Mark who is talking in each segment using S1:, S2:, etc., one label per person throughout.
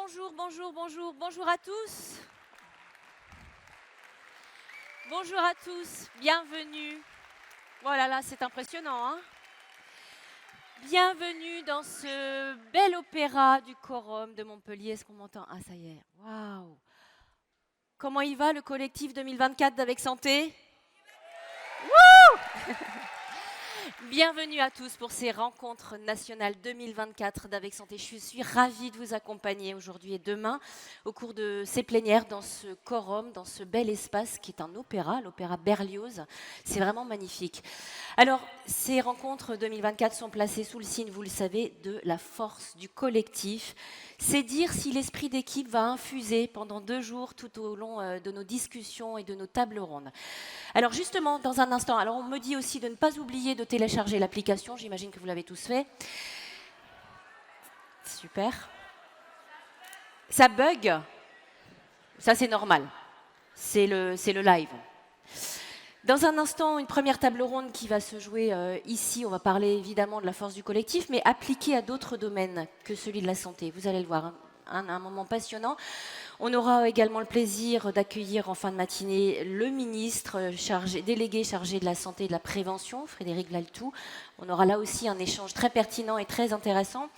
S1: bonjour, bonjour, bonjour, bonjour à tous. Bonjour à tous, bienvenue. Oh là là, c'est impressionnant, hein? Bienvenue dans ce bel opéra du Quorum de Montpellier. Est-ce qu'on m'entend? Ah, ça y est, waouh! Comment il va le collectif 2024 d'Avec Santé? Wouh! Bienvenue à tous pour ces rencontres nationales 2024 d'Avec Santé. Je suis ravie de vous accompagner aujourd'hui et demain au cours de ces plénières dans ce quorum, dans ce bel espace qui est un opéra, l'opéra Berlioz. C'est vraiment magnifique. Alors, ces rencontres 2024 sont placées sous le signe, vous le savez, de la force du collectif. C'est dire si l'esprit d'équipe va infuser pendant 2 jours tout au long de nos discussions et de nos tables rondes. Alors justement, dans un instant, alors on me dit aussi de ne pas oublier de télécharger l'application, j'imagine que vous l'avez tous fait. Super. Ça bug? Ça c'est normal, c'est le live. Dans un instant, une première table ronde qui va se jouer ici. On va parler évidemment de la force du collectif, mais appliquée à d'autres domaines que celui de la santé. Vous allez le voir, un moment passionnant. On aura également le plaisir d'accueillir en fin de matinée le ministre délégué chargé de la santé et de la prévention, Frédéric Vlaltou. On aura là aussi un échange très pertinent et très intéressant.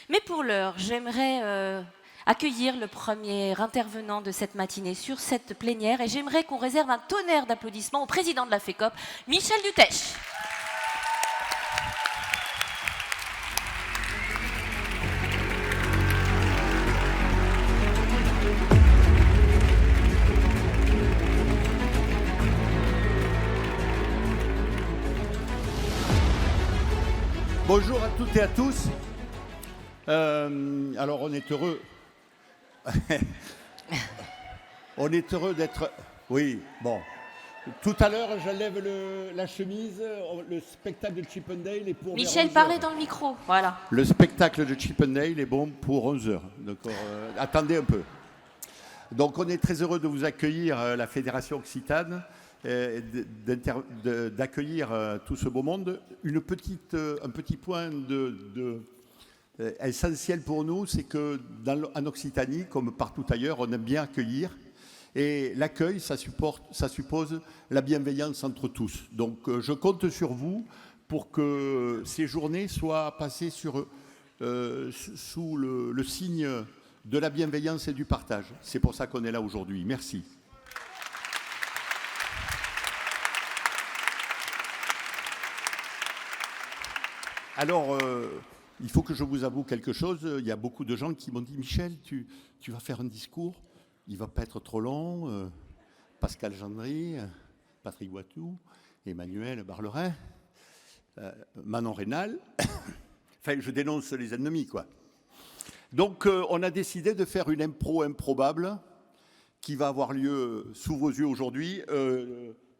S1: Mais pour l'heure, j'aimerais accueillir le premier intervenant de cette matinée sur cette plénière et j'aimerais qu'on réserve un tonnerre d'applaudissements au président de la FECOP, Michel Dutèche.
S2: Bonjour à toutes et à tous. Alors on est heureux. On est heureux d'être. Oui, bon. Tout à l'heure, j'enlève la chemise. Le spectacle de Chip 'n Dale est pour.
S1: Michel, parlez dans le micro. Voilà.
S2: Le spectacle de Chip 'n Dale est bon pour 11h. D'accord. Attendez un peu. Donc on est très heureux de vous accueillir, la Fédération Occitane. D'accueillir tout ce beau monde. Un petit point essentiel pour nous, c'est qu'en Occitanie, comme partout ailleurs, on aime bien accueillir. Et l'accueil, ça suppose la bienveillance entre tous. Donc je compte sur vous pour que ces journées soient passées sous le signe de la bienveillance et du partage. C'est pour ça qu'on est là aujourd'hui. Merci. Alors, il faut que je vous avoue quelque chose. Il y a beaucoup de gens qui m'ont dit « Michel, tu vas faire un discours, il ne va pas être trop long. Pascal Gendry, Patrick Watteau, Emmanuel Barlerin, Manon Rénal. Enfin, je dénonce les ennemis, quoi. Donc, on a décidé de faire une impro improbable qui va avoir lieu sous vos yeux aujourd'hui.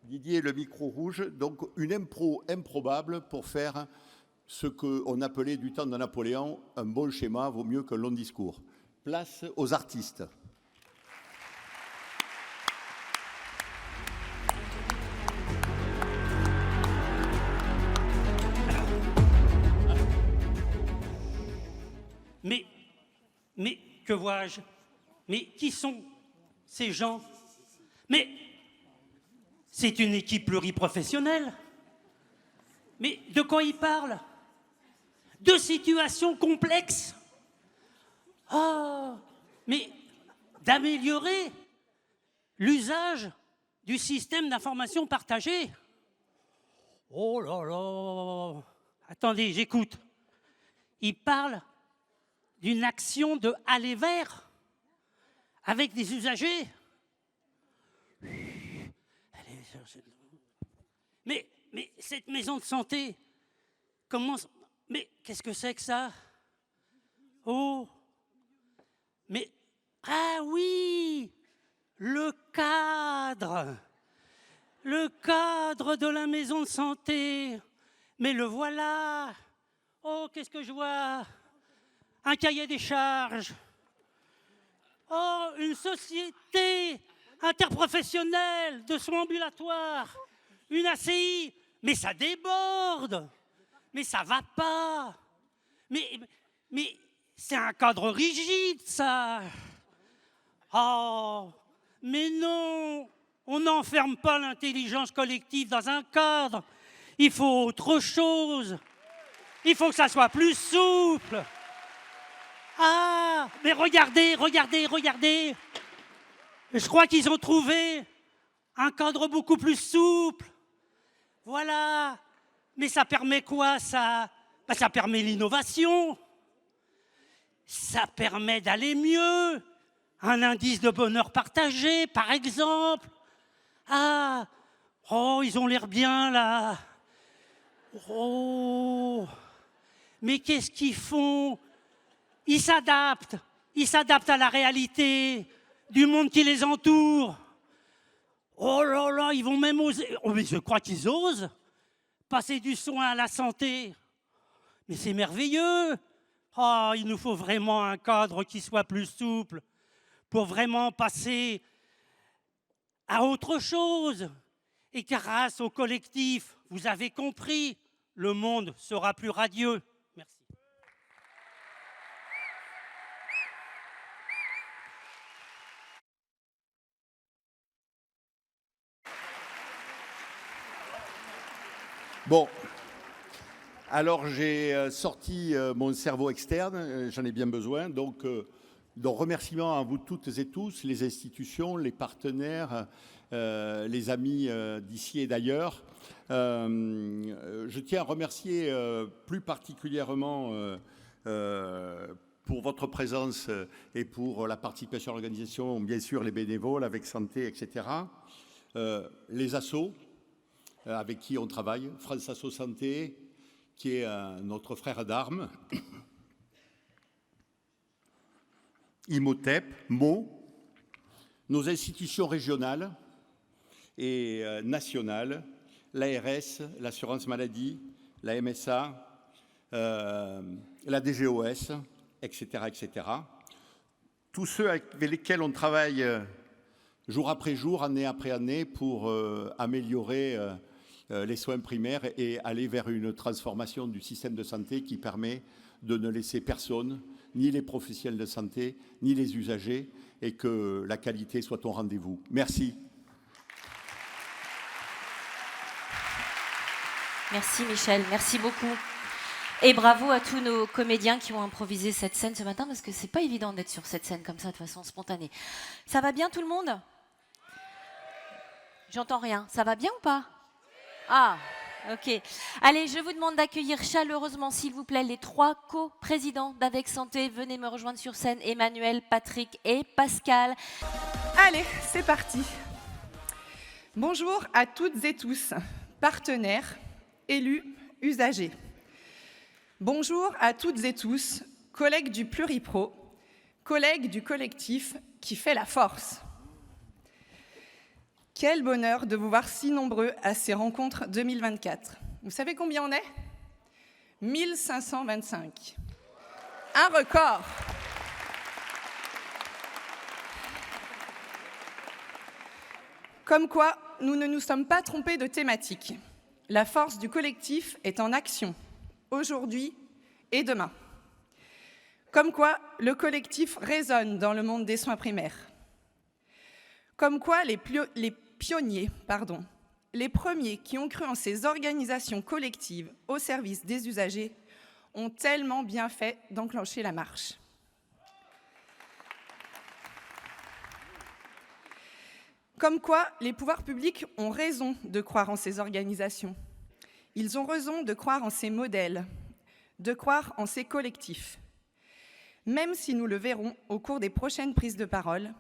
S2: Didier, le micro rouge. Donc, une impro improbable pour faire ce qu'on appelait du temps de Napoléon un bon schéma vaut mieux qu'un long discours. Place aux artistes.
S3: Mais que vois-je? Mais qui sont ces gens? Mais c'est une équipe pluriprofessionnelle. Mais de quoi ils parlent? De situations complexes. Ah, mais d'améliorer l'usage du système d'information partagée. Oh là là. Attendez, j'écoute. Ils parlent d'une action de aller vers avec des usagers. Mais cette maison de santé, comment... Mais qu'est-ce que c'est que ça? Oh, mais... Ah oui, le cadre de la maison de santé. Mais le voilà. Oh, qu'est-ce que je vois? Un cahier des charges. Oh, une société interprofessionnelle de soins ambulatoires. Une ACI. Mais ça déborde. Mais ça va pas. Mais C'est un cadre rigide, ça. Oh, mais non, on n'enferme pas l'intelligence collective dans un cadre. Il faut autre chose. Il faut que ça soit plus souple. Ah, mais regardez. Je crois qu'ils ont trouvé un cadre beaucoup plus souple. Voilà. Mais ça permet quoi, ça? Ben, ça permet l'innovation. Ça permet d'aller mieux. Un indice de bonheur partagé, par exemple. Ah, oh, ils ont l'air bien, là. Oh, mais qu'est-ce qu'ils font? Ils s'adaptent à la réalité du monde qui les entoure. Oh là là, ils vont même oser, oh, mais je crois qu'ils osent passer du soin à la santé. Mais c'est merveilleux. Oh, il nous faut vraiment un cadre qui soit plus souple pour vraiment passer à autre chose. Et grâce au collectif, vous avez compris, le monde sera plus radieux. Merci.
S2: Bon, alors j'ai sorti mon cerveau externe, j'en ai bien besoin, donc remerciements à vous toutes et tous, les institutions, les partenaires, les amis d'ici et d'ailleurs. Je tiens à remercier plus particulièrement pour votre présence et pour la participation à l'organisation, bien sûr les bénévoles avec santé, etc. Les assos avec qui on travaille, France Asso Santé, qui est notre frère d'armes, Imhotep, MO, nos institutions régionales et nationales, l'ARS, l'assurance maladie, la MSA, la DGOS, etc., etc. Tous ceux avec lesquels on travaille jour après jour, année après année, pour améliorer les soins primaires et aller vers une transformation du système de santé qui permet de ne laisser personne, ni les professionnels de santé, ni les usagers, et que la qualité soit au rendez-vous. Merci.
S1: Merci Michel, merci beaucoup. Et bravo à tous nos comédiens qui ont improvisé cette scène ce matin, parce que c'est pas évident d'être sur cette scène comme ça de façon spontanée. Ça va bien tout le monde? J'entends rien. Ça va bien ou pas? Ah, ok. Allez, je vous demande d'accueillir chaleureusement, s'il vous plaît, les 3 co-présidents d'Avec Santé. Venez me rejoindre sur scène, Emmanuel, Patrick et Pascal.
S4: Allez, c'est parti. Bonjour à toutes et tous, partenaires, élus, usagers. Bonjour à toutes et tous, collègues du Pluripro, collègues du collectif qui fait la force. Quel bonheur de vous voir si nombreux à ces rencontres 2024. Vous savez combien on est? 1525. Un record. Comme quoi, nous ne nous sommes pas trompés de thématique. La force du collectif est en action, aujourd'hui et demain. Comme quoi, le collectif résonne dans le monde des soins primaires. Comme quoi, les pionniers, les premiers qui ont cru en ces organisations collectives au service des usagers, ont tellement bien fait d'enclencher la marche. Comme quoi, les pouvoirs publics ont raison de croire en ces organisations. Ils ont raison de croire en ces modèles, de croire en ces collectifs. Même si nous le verrons au cours des prochaines prises de parole,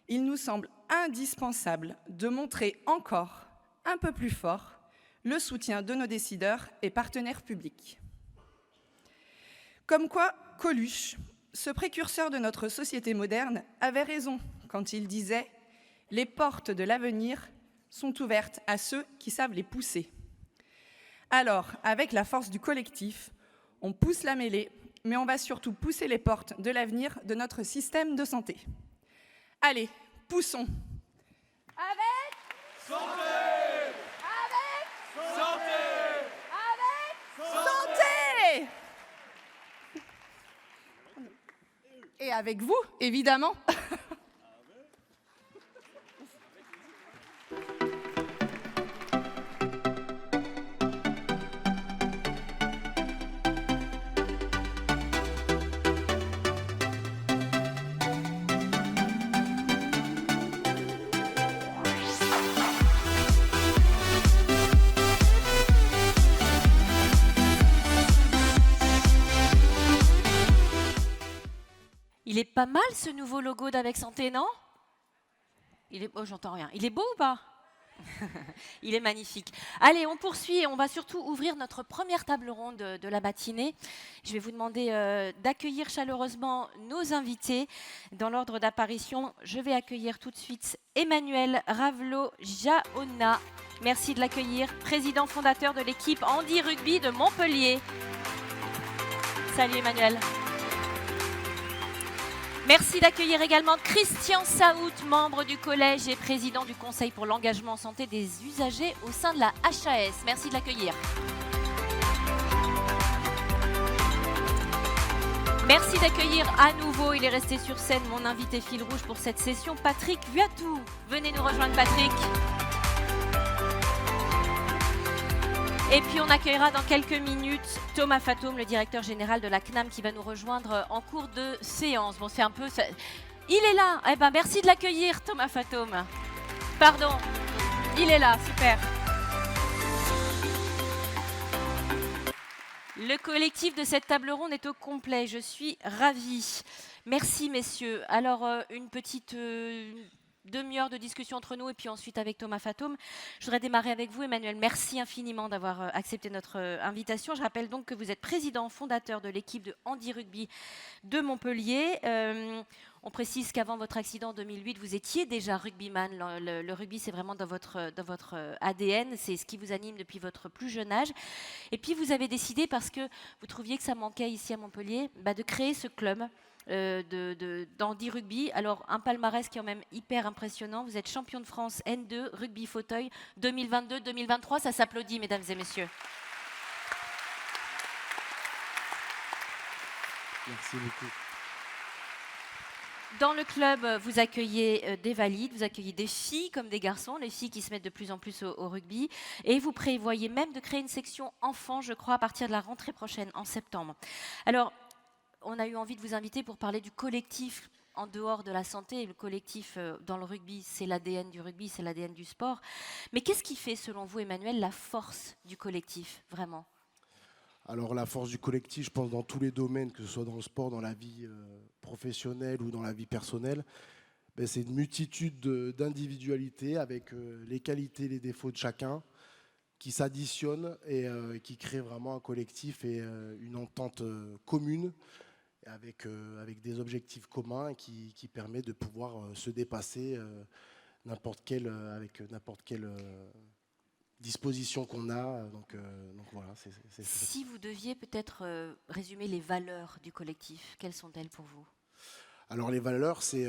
S4: il nous semble indispensable de montrer encore un peu plus fort le soutien de nos décideurs et partenaires publics. Comme quoi, Coluche, ce précurseur de notre société moderne, avait raison quand il disait « Les portes de l'avenir sont ouvertes à ceux qui savent les pousser ». Alors, avec la force du collectif, on pousse la mêlée, mais on va surtout pousser les portes de l'avenir de notre système de santé. Allez, poussons. Avec santé. Avec santé. Avec santé. Et avec vous, évidemment.
S1: Il est pas mal ce nouveau logo d'Avec Santé, non? Oh, j'entends rien. Il est beau ou pas? Il est magnifique. Allez, on poursuit et on va surtout ouvrir notre première table ronde de la matinée. Je vais vous demander d'accueillir chaleureusement nos invités. Dans l'ordre d'apparition, je vais accueillir tout de suite Emmanuel Ravelot-Jaona. Merci de l'accueillir, président fondateur de l'équipe Handi Rugby de Montpellier. Salut Emmanuel. Merci d'accueillir également Christian Saout, membre du collège et président du Conseil pour l'engagement en santé des usagers au sein de la HAS. Merci de l'accueillir. Merci d'accueillir à nouveau, il est resté sur scène, mon invité fil rouge pour cette session, Patrick Vuatou. Venez nous rejoindre Patrick. Et puis on accueillera dans quelques minutes Thomas Fatoum, le directeur général de la CNAM, qui va nous rejoindre en cours de séance. Bon, c'est un peu... Il est là. Eh ben, merci de l'accueillir, Thomas Fatoum. Pardon. Il est là, super. Le collectif de cette table ronde est au complet. Je suis ravie. Merci, messieurs. Alors, une petite... demi-heure de discussion entre nous et puis ensuite avec Thomas Fatoum. Je voudrais démarrer avec vous, Emmanuel. Merci infiniment d'avoir accepté notre invitation. Je rappelle donc que vous êtes président fondateur de l'équipe de Handi Rugby de Montpellier. On précise qu'avant votre accident en 2008, vous étiez déjà rugbyman. Le rugby, c'est vraiment dans votre ADN. C'est ce qui vous anime depuis votre plus jeune âge. Et puis, vous avez décidé, parce que vous trouviez que ça manquait ici à Montpellier, de créer ce club d'Handi Rugby. Alors, un palmarès qui est quand même hyper impressionnant. Vous êtes champion de France N2, rugby fauteuil 2022-2023. Ça s'applaudit, mesdames et messieurs.
S5: Merci beaucoup.
S1: Dans le club, vous accueillez des valides, vous accueillez des filles comme des garçons, les filles qui se mettent de plus en plus au rugby. Et vous prévoyez même de créer une section enfants, je crois, à partir de la rentrée prochaine, en septembre. Alors, on a eu envie de vous inviter pour parler du collectif en dehors de la santé. Le collectif dans le rugby, c'est l'ADN du rugby, c'est l'ADN du sport. Mais qu'est-ce qui fait, selon vous, Emmanuel, la force du collectif, vraiment?
S5: Alors la force du collectif, je pense dans tous les domaines, que ce soit dans le sport, dans la vie professionnelle ou dans la vie personnelle, c'est une multitude d'individualités avec les qualités et les défauts de chacun qui s'additionnent et qui créent vraiment un collectif et une entente commune avec des objectifs communs qui permet de pouvoir se dépasser avec n'importe quelle disposition qu'on a. Donc voilà.
S1: Si vous deviez peut-être résumer les valeurs du collectif, quelles sont-elles pour vous?
S5: Alors les valeurs, c'est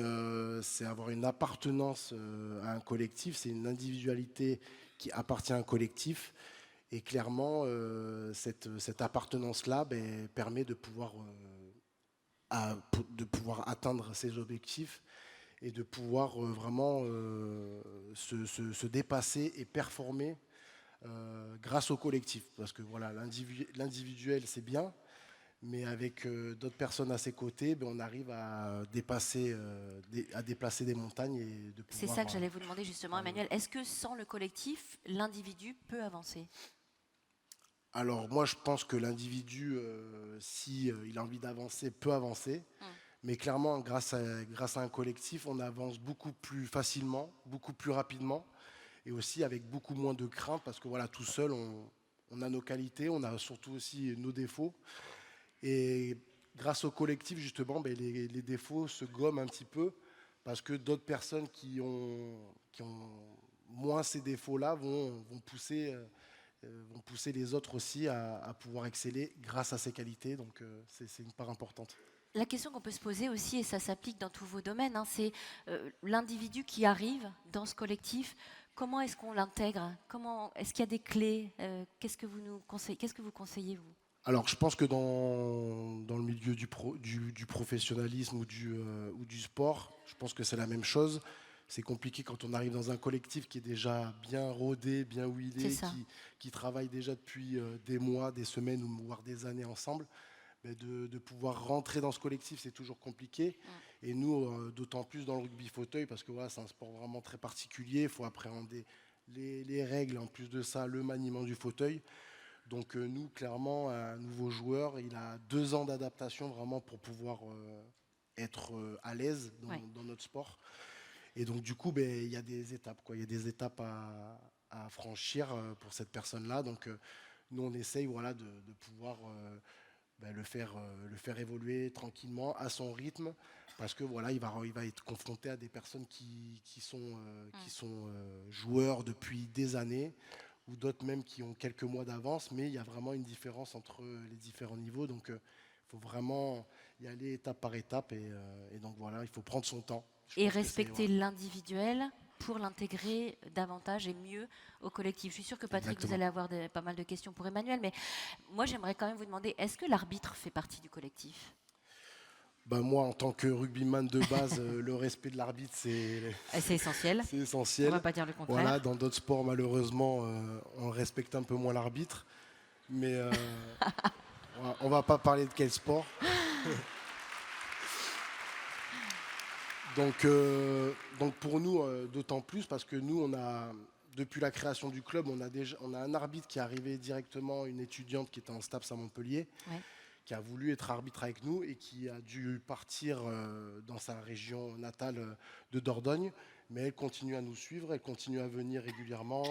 S5: avoir une appartenance à un collectif, c'est une individualité qui appartient à un collectif. Et clairement, cette appartenance-là permet de pouvoir atteindre ses objectifs et de pouvoir vraiment se dépasser et performer grâce au collectif. Parce que voilà, l'individuel, c'est bien, mais avec d'autres personnes à ses côtés, on arrive à déplacer des montagnes. Et de pouvoir,
S1: c'est ça que j'allais vous demander justement, Emmanuel. Est-ce que sans le collectif, l'individu peut avancer?
S5: Alors moi, je pense que l'individu, s'il a envie d'avancer, peut avancer. Mais clairement, grâce à un collectif, on avance beaucoup plus facilement, beaucoup plus rapidement, et aussi avec beaucoup moins de crainte, parce que voilà, tout seul, on a nos qualités, on a surtout aussi nos défauts. Et grâce au collectif, justement, les défauts se gomment un petit peu, parce que d'autres personnes qui ont moins ces défauts-là vont pousser les autres aussi à pouvoir exceller grâce à ces qualités. Donc c'est une part importante.
S1: La question qu'on peut se poser aussi, et ça s'applique dans tous vos domaines, c'est l'individu qui arrive dans ce collectif. Comment est-ce qu'on l'intègre? Est-ce qu'il y a des clés? Qu'est-ce que vous conseillez, vous?
S5: Alors, je pense que dans le milieu du professionnalisme ou du sport, je pense que c'est la même chose. C'est compliqué quand on arrive dans un collectif qui est déjà bien rodé, bien
S1: C'est
S5: huilé,
S1: ça.
S5: qui travaille déjà depuis des mois, des semaines ou voire des années ensemble. Mais de pouvoir rentrer dans ce collectif, c'est toujours compliqué. Et nous, d'autant plus dans le rugby fauteuil, parce que voilà, c'est un sport vraiment très particulier. Il faut appréhender les règles, en plus de ça, le maniement du fauteuil. Donc nous, clairement, un nouveau joueur, il a 2 ans d'adaptation vraiment pour pouvoir être à l'aise
S1: Ouais.
S5: dans notre sport. Et donc du coup, ben, il y a des étapes, quoi. Il y a des étapes à franchir pour cette personne-là. Donc nous, on essaye voilà, de pouvoir ben, le faire évoluer tranquillement à son rythme, parce que voilà, il va être confronté à des personnes qui sont joueurs depuis des années, ou d'autres même qui ont quelques mois d'avance, mais il y a vraiment une différence entre les différents niveaux. Donc il faut vraiment y aller étape par étape, et donc voilà, il faut prendre son temps. Je
S1: Et
S5: pense que
S1: respecter
S5: voilà.
S1: l'individuel pour l'intégrer davantage et mieux au collectif. Je suis sûre que Patrick, vous
S5: Exactement.
S1: allez avoir pas mal de questions pour Emmanuel, mais moi j'aimerais quand même vous demander, est-ce que l'arbitre fait partie du collectif?
S5: Ben, moi, en tant que rugbyman de base, le respect de l'arbitre,
S1: C'est essentiel,
S5: c'est
S1: on ne
S5: essentiel.
S1: va pas dire le contraire.
S5: Voilà, dans d'autres sports, malheureusement, on respecte un peu moins l'arbitre. Mais on va pas parler de quel sport. Donc pour nous, d'autant plus, parce que nous, depuis la création du club, on a un arbitre qui est arrivé directement, une étudiante qui était en STAPS à Montpellier,
S1: Ouais.
S5: qui a voulu être arbitre avec nous et qui a dû partir dans sa région natale de Dordogne. Mais elle continue à nous suivre, elle continue à venir régulièrement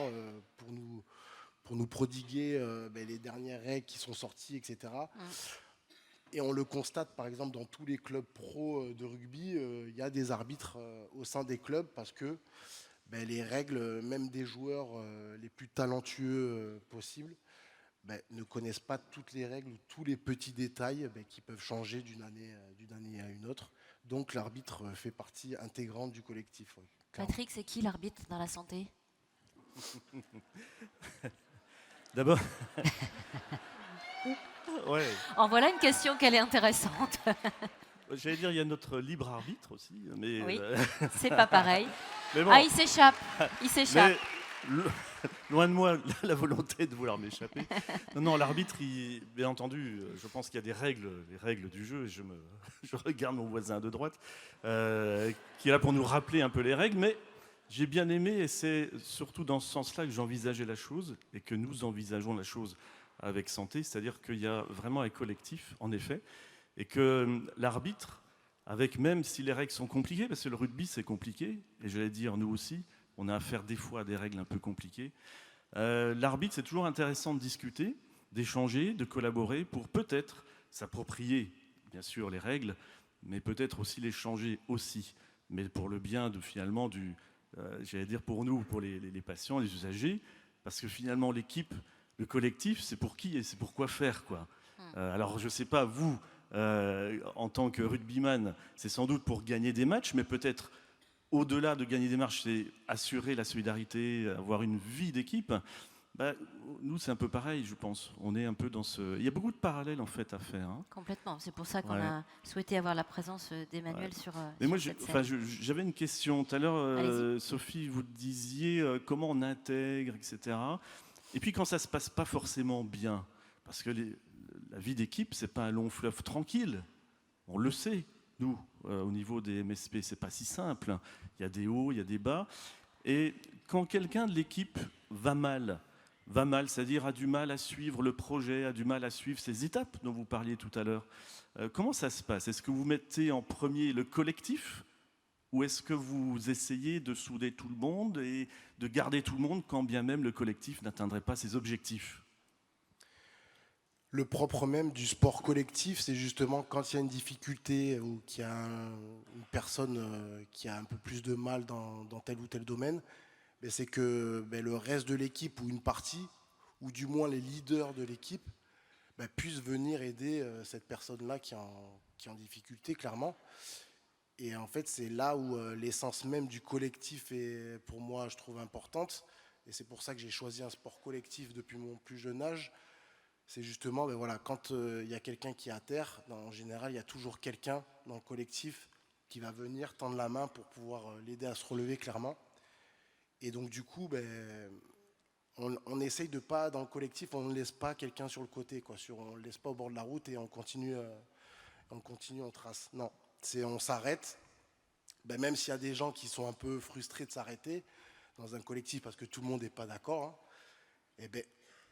S5: pour nous prodiguer ben, les dernières règles qui sont sorties, etc. Et on le constate, par exemple, dans tous les clubs pro de rugby, il y a des arbitres au sein des clubs, parce que ben, les règles, même des joueurs les plus talentueux possibles, ben, ne connaissent pas toutes les règles ou tous les petits détails ben, qui peuvent changer d'une année à une autre. Donc l'arbitre fait partie intégrante du collectif. Ouais, clairement.
S1: Patrick, c'est qui l'arbitre dans la santé?
S6: D'abord, ouais,
S1: En voilà une question qu'elle est intéressante.
S6: j'allais dire, il y a notre libre arbitre aussi, mais,
S1: Oui. C'est pas pareil.
S6: mais bon,
S1: Ah, il s'échappe, il s'échappe.
S6: mais loin de moi la volonté de vouloir m'échapper. Non, l'arbitre, bien entendu, je pense qu'il y a des règles, les règles du jeu, et je regarde mon voisin de droite, qui est là pour nous rappeler un peu les règles, mais j'ai bien aimé, et c'est surtout dans ce sens-là que j'envisageais la chose, et que nous envisageons la chose avec Santé, c'est-à-dire qu'il y a vraiment un collectif, en effet, et que l'arbitre, avec même si les règles sont compliquées, parce que le rugby c'est compliqué, et j'allais dire nous aussi, on a affaire des fois à des règles un peu compliquées, l'arbitre c'est toujours intéressant de discuter, d'échanger, de collaborer pour peut-être s'approprier bien sûr les règles, mais peut-être aussi les changer aussi, mais pour le bien de finalement j'allais dire pour nous, pour les patients, les usagers, parce que finalement l'équipe, le collectif, c'est pour qui et c'est pour quoi faire, quoi. Alors je ne sais pas, vous, en tant que rugbyman, c'est sans doute pour gagner des matchs, mais peut-être au-delà de gagner des matchs, c'est assurer la solidarité, avoir une vie d'équipe. Bah, nous, c'est un peu pareil, je pense. On est un peu dans ce... Il y a beaucoup de parallèles, en fait, à faire. Hein.
S1: Complètement. C'est pour ça qu'on
S6: Ouais.
S1: a souhaité avoir la présence d'Emmanuel sur,
S6: Mais
S1: sur
S6: moi,
S1: cette scène.
S6: j'avais une question. Tout à l'heure,
S1: Allez-y.
S6: Sophie, vous disiez comment on intègre, etc. Et puis quand ça se passe pas forcément bien, parce que la vie d'équipe, c'est pas un long fleuve tranquille. On le sait, nous, au niveau des MSP, c'est pas si simple. Il y a des hauts, il y a des bas. Et quand quelqu'un de l'équipe va mal, c'est-à-dire a du mal à suivre le projet, a du mal à suivre ces étapes dont vous parliez tout à l'heure, comment ça se passe? Est-ce que vous mettez en premier le collectif? Ou est-ce que vous essayez de souder tout le monde et de garder tout le monde quand bien même le collectif n'atteindrait pas ses objectifs?
S5: Le propre même du sport collectif, c'est justement quand il y a une difficulté ou qu'il y a une personne qui a un peu plus de mal dans tel ou tel domaine, ben c'est que ben le reste de l'équipe ou une partie, ou du moins les leaders de l'équipe, ben puissent venir aider cette personne-là qui est en difficulté, clairement. Et en fait, c'est là où l'essence même du collectif est, pour moi, je trouve importante. Et c'est pour ça que j'ai choisi un sport collectif depuis mon plus jeune âge. c'est justement, ben voilà, quand il y a quelqu'un qui est à terre, en général, il y a toujours quelqu'un dans le collectif qui va venir tendre la main pour pouvoir l'aider à se relever clairement. Et donc du coup, ben, on essaye de pas, dans le collectif, on ne laisse pas quelqu'un sur le côté, quoi. On ne le laisse pas au bord de la route et on continue, on trace. Non, on s'arrête, ben, même s'il y a des gens qui sont un peu frustrés de s'arrêter dans un collectif parce que tout le monde n'est pas d'accord, hein, et ben,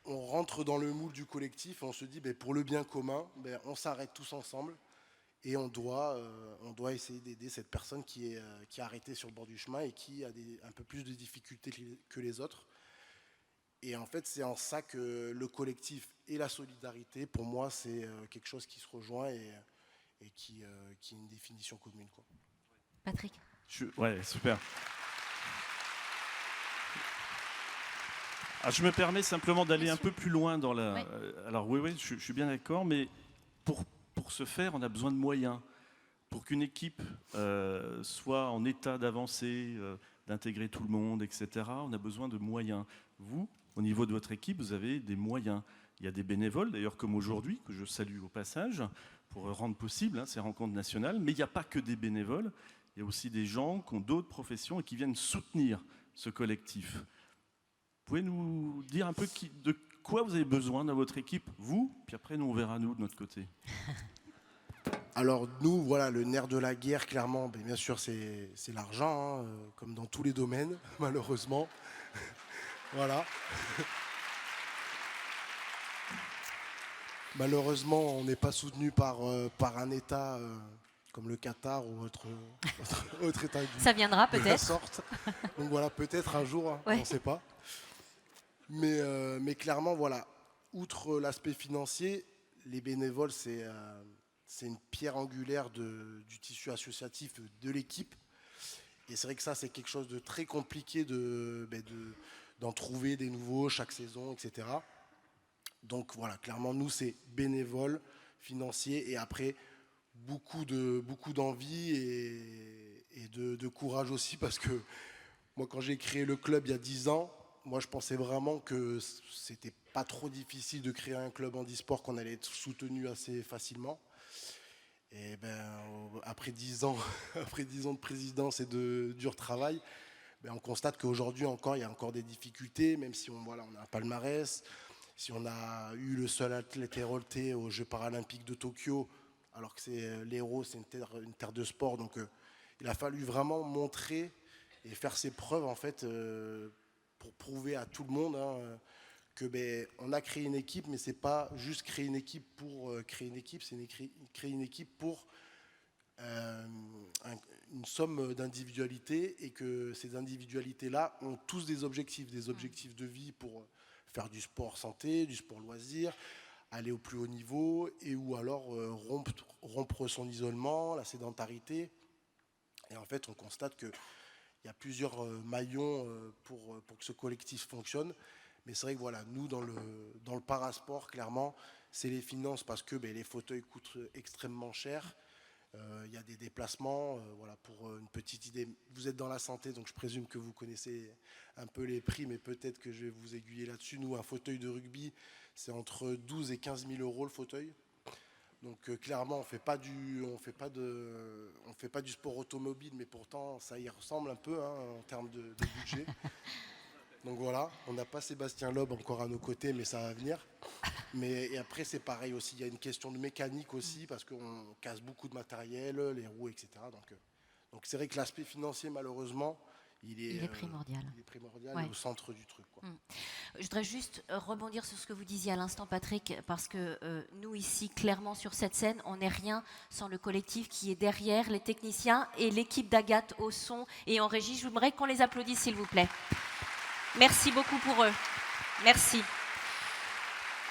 S5: on rentre dans le moule du collectif et on se dit, ben, pour le bien commun, ben, on s'arrête tous ensemble et on doit essayer d'aider cette personne qui est arrêtée sur le bord du chemin et qui a un peu plus de difficultés que les autres. Et en fait, c'est en ça que le collectif et la solidarité, pour moi, c'est quelque chose qui se rejoint et qui est une définition commune, quoi.
S1: Patrick.
S6: Ouais, super. Je me permets simplement d'aller un peu plus loin dans la...
S1: Oui.
S6: Alors oui, je suis bien d'accord, mais pour ce faire, on a besoin de moyens. Pour qu'une équipe soit en état d'avancer, d'intégrer tout le monde, etc., on a besoin de moyens. Vous, au niveau de votre équipe, vous avez des moyens. Il y a des bénévoles, d'ailleurs comme aujourd'hui, que je salue au passage, pour rendre possible ces rencontres nationales, mais il n'y a pas que des bénévoles, il y a aussi des gens qui ont d'autres professions et qui viennent soutenir ce collectif. Vous pouvez nous dire un peu de quoi vous avez besoin dans votre équipe, vous, puis après nous on verra nous de notre côté.
S5: Alors nous, voilà, le nerf de la guerre, clairement, bien sûr, c'est l'argent, hein, comme dans tous les domaines, malheureusement. Voilà. Malheureusement, on n'est pas soutenu par un État comme le Qatar ou autre État
S1: Ça viendra
S5: de la
S1: peut-être.
S5: sorte. Donc voilà, peut-être un jour, hein,
S1: Ouais.
S5: on ne sait pas. Mais clairement, voilà, outre l'aspect financier, les bénévoles, c'est une pierre angulaire du tissu associatif de l'équipe. Et c'est vrai que ça, c'est quelque chose de très compliqué d'en trouver des nouveaux chaque saison, etc. Donc voilà, clairement, nous, c'est bénévoles, financiers, et après, beaucoup d'envie et de courage aussi, parce que moi, quand j'ai créé le club il y a 10 ans, moi, je pensais vraiment que c'était pas trop difficile de créer un club handisport, qu'on allait être soutenu assez facilement. Et après 10 ans, après 10 ans de présidence et de dur travail, on constate qu'aujourd'hui encore, il y a encore des difficultés, même si on a un palmarès, si on a eu le seul athlète hérolté aux Jeux paralympiques de Tokyo, alors que l'Hérault, c'est une terre de sport. Donc il a fallu vraiment montrer et faire ses preuves, en fait, pour prouver à tout le monde, hein, que on a créé une équipe, mais c'est pas juste créer une équipe pour créer une équipe, c'est créer une équipe pour une somme d'individualités, et que ces individualités-là ont tous des objectifs de vie pour faire du sport santé, du sport loisir, aller au plus haut niveau, et ou alors rompre son isolement, la sédentarité. Et en fait, on constate qu'il y a plusieurs maillons pour que ce collectif fonctionne. Mais c'est vrai que voilà, nous, dans le parasport, clairement, c'est les finances, parce que les fauteuils coûtent extrêmement cher. Il y a des déplacements. Voilà, pour une petite idée, vous êtes dans la santé, donc je présume que vous connaissez un peu les prix, mais peut-être que je vais vous aiguiller là-dessus. Nous, un fauteuil de rugby, c'est entre 12 et 15 000 euros le fauteuil. Donc clairement, on fait pas du sport automobile, mais pourtant ça y ressemble un peu, hein, en termes de budget. Donc voilà, on n'a pas Sébastien Loeb encore à nos côtés, mais ça va venir. Et après, c'est pareil aussi, il y a une question de mécanique aussi, parce qu'on casse beaucoup de matériel, les roues, etc. Donc c'est vrai que l'aspect financier, malheureusement, il est
S1: primordial.
S5: Il est primordial,
S1: Ouais.
S5: et au centre du truc, quoi.
S1: Je voudrais juste rebondir sur ce que vous disiez à l'instant, Patrick, parce que nous, ici, clairement, sur cette scène, on n'est rien sans le collectif qui est derrière, les techniciens et l'équipe d'Agathe au son et en régie. Je voudrais qu'on les applaudisse, s'il vous plaît. Merci beaucoup pour eux. Merci.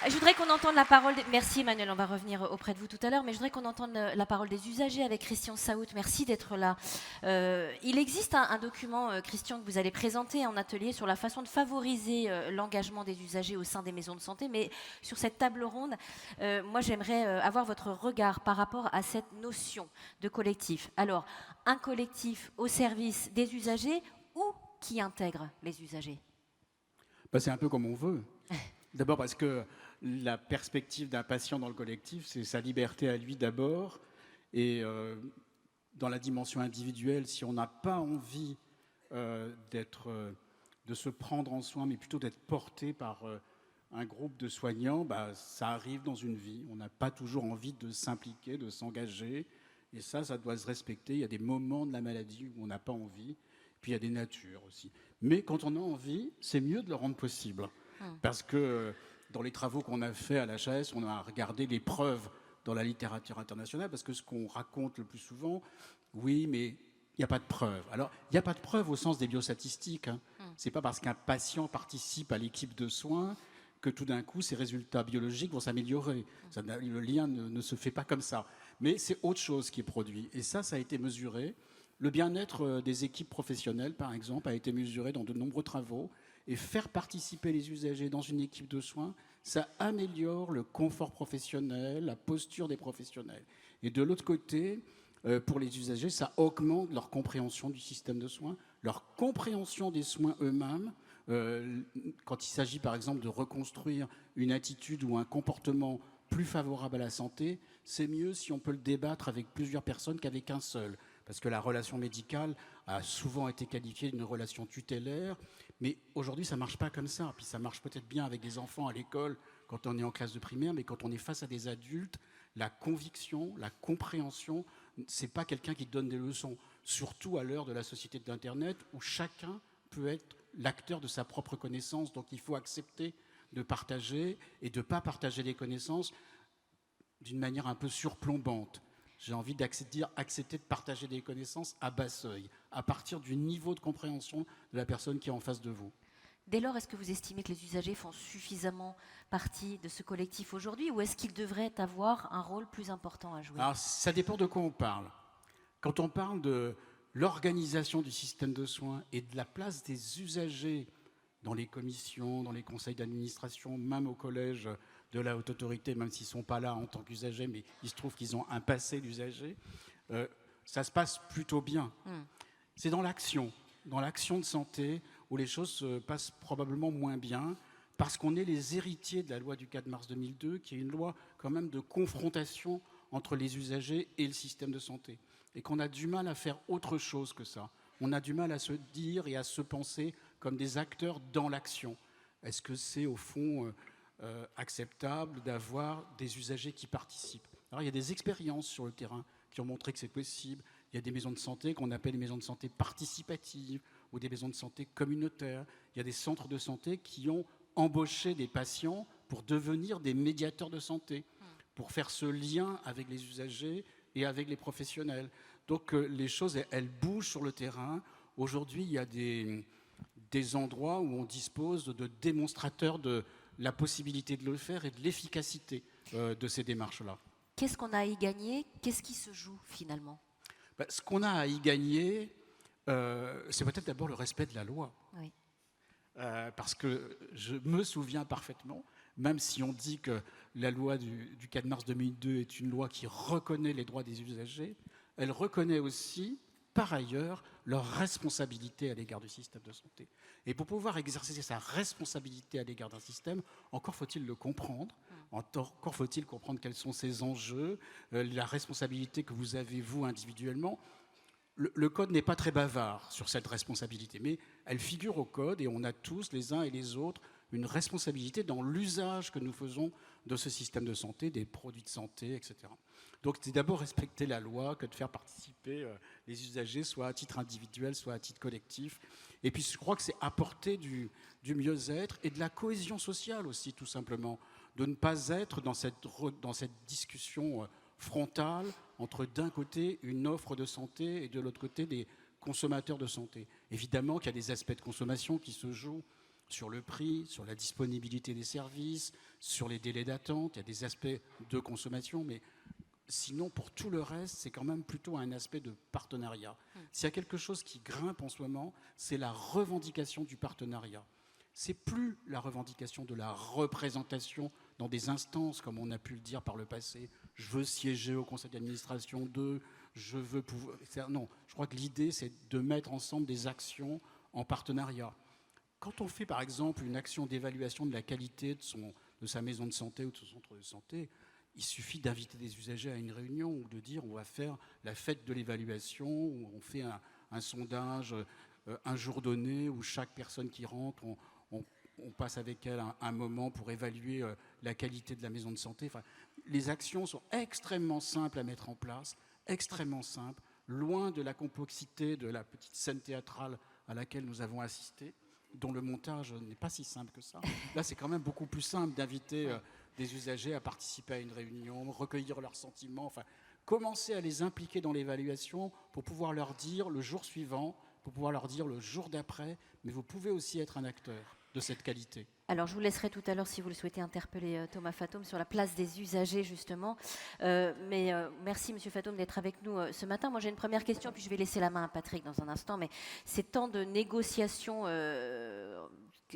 S1: Je voudrais qu'on entende la parole... Merci Emmanuel, on va revenir auprès de vous tout à l'heure, mais je voudrais qu'on entende la parole des usagers avec Christian Saout. Merci d'être là. Il existe un document, Christian, que vous allez présenter en atelier sur la façon de favoriser l'engagement des usagers au sein des maisons de santé, mais sur cette table ronde, moi j'aimerais avoir votre regard par rapport à cette notion de collectif. Alors, un collectif au service des usagers ou qui intègre les usagers ?
S7: C'est un peu comme on veut. D'abord parce que la perspective d'un patient dans le collectif, c'est sa liberté à lui d'abord. Et dans la dimension individuelle, si on n'a pas envie de se prendre en soin, mais plutôt d'être porté par un groupe de soignants, ça arrive dans une vie. On n'a pas toujours envie de s'impliquer, de s'engager. Et ça doit se respecter. Il y a des moments de la maladie où on n'a pas envie. Puis il y a des natures aussi. Mais quand on a envie, c'est mieux de le rendre possible. Parce que dans les travaux qu'on a fait à l'HAS, on a regardé les preuves dans la littérature internationale, parce que ce qu'on raconte le plus souvent, oui, mais il n'y a pas de preuves. Alors, il n'y a pas de preuves au sens des biostatistiques. Ce n'est pas parce qu'un patient participe à l'équipe de soins que tout d'un coup, ses résultats biologiques vont s'améliorer. Le lien ne se fait pas comme ça. Mais c'est autre chose qui est produit. Et ça a été mesuré. Le bien-être des équipes professionnelles, par exemple, a été mesuré dans de nombreux travaux. Et faire participer les usagers dans une équipe de soins, ça améliore le confort professionnel, la posture des professionnels. Et de l'autre côté, pour les usagers, ça augmente leur compréhension du système de soins, leur compréhension des soins eux-mêmes. Quand il s'agit, par exemple, de reconstruire une attitude ou un comportement plus favorable à la santé, c'est mieux si on peut le débattre avec plusieurs personnes qu'avec un seul. Parce que la relation médicale a souvent été qualifiée d'une relation tutélaire, mais aujourd'hui, ça ne marche pas comme ça. Puis ça marche peut-être bien avec des enfants à l'école quand on est en classe de primaire, mais quand on est face à des adultes, la conviction, la compréhension, ce n'est pas quelqu'un qui donne des leçons. Surtout à l'heure de la société d'Internet, où chacun peut être l'acteur de sa propre connaissance. Donc il faut accepter de partager et de ne pas partager les connaissances d'une manière un peu surplombante. J'ai envie accepter de partager des connaissances à bas seuil, à partir du niveau de compréhension de la personne qui est en face de vous.
S1: Dès lors, est-ce que vous estimez que les usagers font suffisamment partie de ce collectif aujourd'hui, ou est-ce qu'ils devraient avoir un rôle plus important à jouer?
S7: Alors, ça dépend de quoi on parle. Quand on parle de l'organisation du système de soins et de la place des usagers dans les commissions, dans les conseils d'administration, même au collège de la haute autorité, même s'ils ne sont pas là en tant qu'usagers, mais il se trouve qu'ils ont un passé d'usagers, ça se passe plutôt bien. C'est dans l'action de santé, où les choses se passent probablement moins bien, parce qu'on est les héritiers de la loi du 4 mars 2002, qui est une loi quand même de confrontation entre les usagers et le système de santé. Et qu'on a du mal à faire autre chose que ça. On a du mal à se dire et à se penser comme des acteurs dans l'action. Est-ce que c'est au fond acceptable d'avoir des usagers qui participent? Alors il y a des expériences sur le terrain qui ont montré que c'est possible. Il y a des maisons de santé qu'on appelle les maisons de santé participatives ou des maisons de santé communautaires. Il y a des centres de santé qui ont embauché des patients pour devenir des médiateurs de santé, pour faire ce lien avec les usagers et avec les professionnels. Donc les choses, elles bougent sur le terrain. Aujourd'hui, il y a des endroits où on dispose de démonstrateurs de la possibilité de le faire et de l'efficacité de ces démarches-là.
S1: Qu'est-ce qu'on a à y gagner? Qu'est-ce qui se joue finalement?
S7: Ce qu'on a à y gagner, c'est peut-être d'abord le respect de la loi.
S1: Oui.
S7: Parce que je me souviens parfaitement, même si on dit que la loi du 4 mars 2002 est une loi qui reconnaît les droits des usagers, elle reconnaît aussi, par ailleurs, leur responsabilité à l'égard du système de santé. Et pour pouvoir exercer sa responsabilité à l'égard d'un système, encore faut-il le comprendre, encore faut-il comprendre quels sont ses enjeux, la responsabilité que vous avez, vous, individuellement. Le code n'est pas très bavard sur cette responsabilité, mais elle figure au code et on a tous, les uns et les autres, une responsabilité dans l'usage que nous faisons de ce système de santé, des produits de santé, etc. Donc c'est d'abord respecter la loi que de faire participer les usagers, soit à titre individuel, soit à titre collectif. Et puis je crois que c'est apporter du mieux-être et de la cohésion sociale aussi, tout simplement. De ne pas être dans cette discussion frontale entre d'un côté une offre de santé et de l'autre côté des consommateurs de santé. Évidemment qu'il y a des aspects de consommation qui se jouent sur le prix, sur la disponibilité des services, sur les délais d'attente, il y a des aspects de consommation, mais sinon pour tout le reste, c'est quand même plutôt un aspect de partenariat. S'il y a quelque chose qui grimpe en ce moment, c'est la revendication du partenariat. C'est plus la revendication de la représentation dans des instances, comme on a pu le dire par le passé. Je veux siéger au conseil d'administration de, je veux pouvoir... Non, je crois que l'idée, c'est de mettre ensemble des actions en partenariat. Quand on fait, par exemple, une action d'évaluation de la qualité de sa maison de santé ou de son centre de santé. Il suffit d'inviter des usagers à une réunion ou de dire on va faire la fête de l'évaluation, où on fait un sondage un jour donné où chaque personne qui rentre, on passe avec elle un moment pour évaluer la qualité de la maison de santé. Enfin, les actions sont extrêmement simples à mettre en place, extrêmement simples, loin de la complexité de la petite scène théâtrale à laquelle nous avons assisté, dont le montage n'est pas si simple que ça. Là, c'est quand même beaucoup plus simple d'inviter des usagers à participer à une réunion, recueillir leurs sentiments, enfin, commencer à les impliquer dans l'évaluation pour pouvoir leur dire le jour suivant, pour pouvoir leur dire le jour d'après, mais vous pouvez aussi être un acteur de cette qualité.
S1: Alors, je vous laisserai tout à l'heure, si vous le souhaitez, interpeller Thomas Fatoum sur la place des usagers, justement. Mais merci, Monsieur Fatoum, d'être avec nous ce matin. Moi, j'ai une première question, puis je vais laisser la main à Patrick dans un instant. Mais ces temps de négociations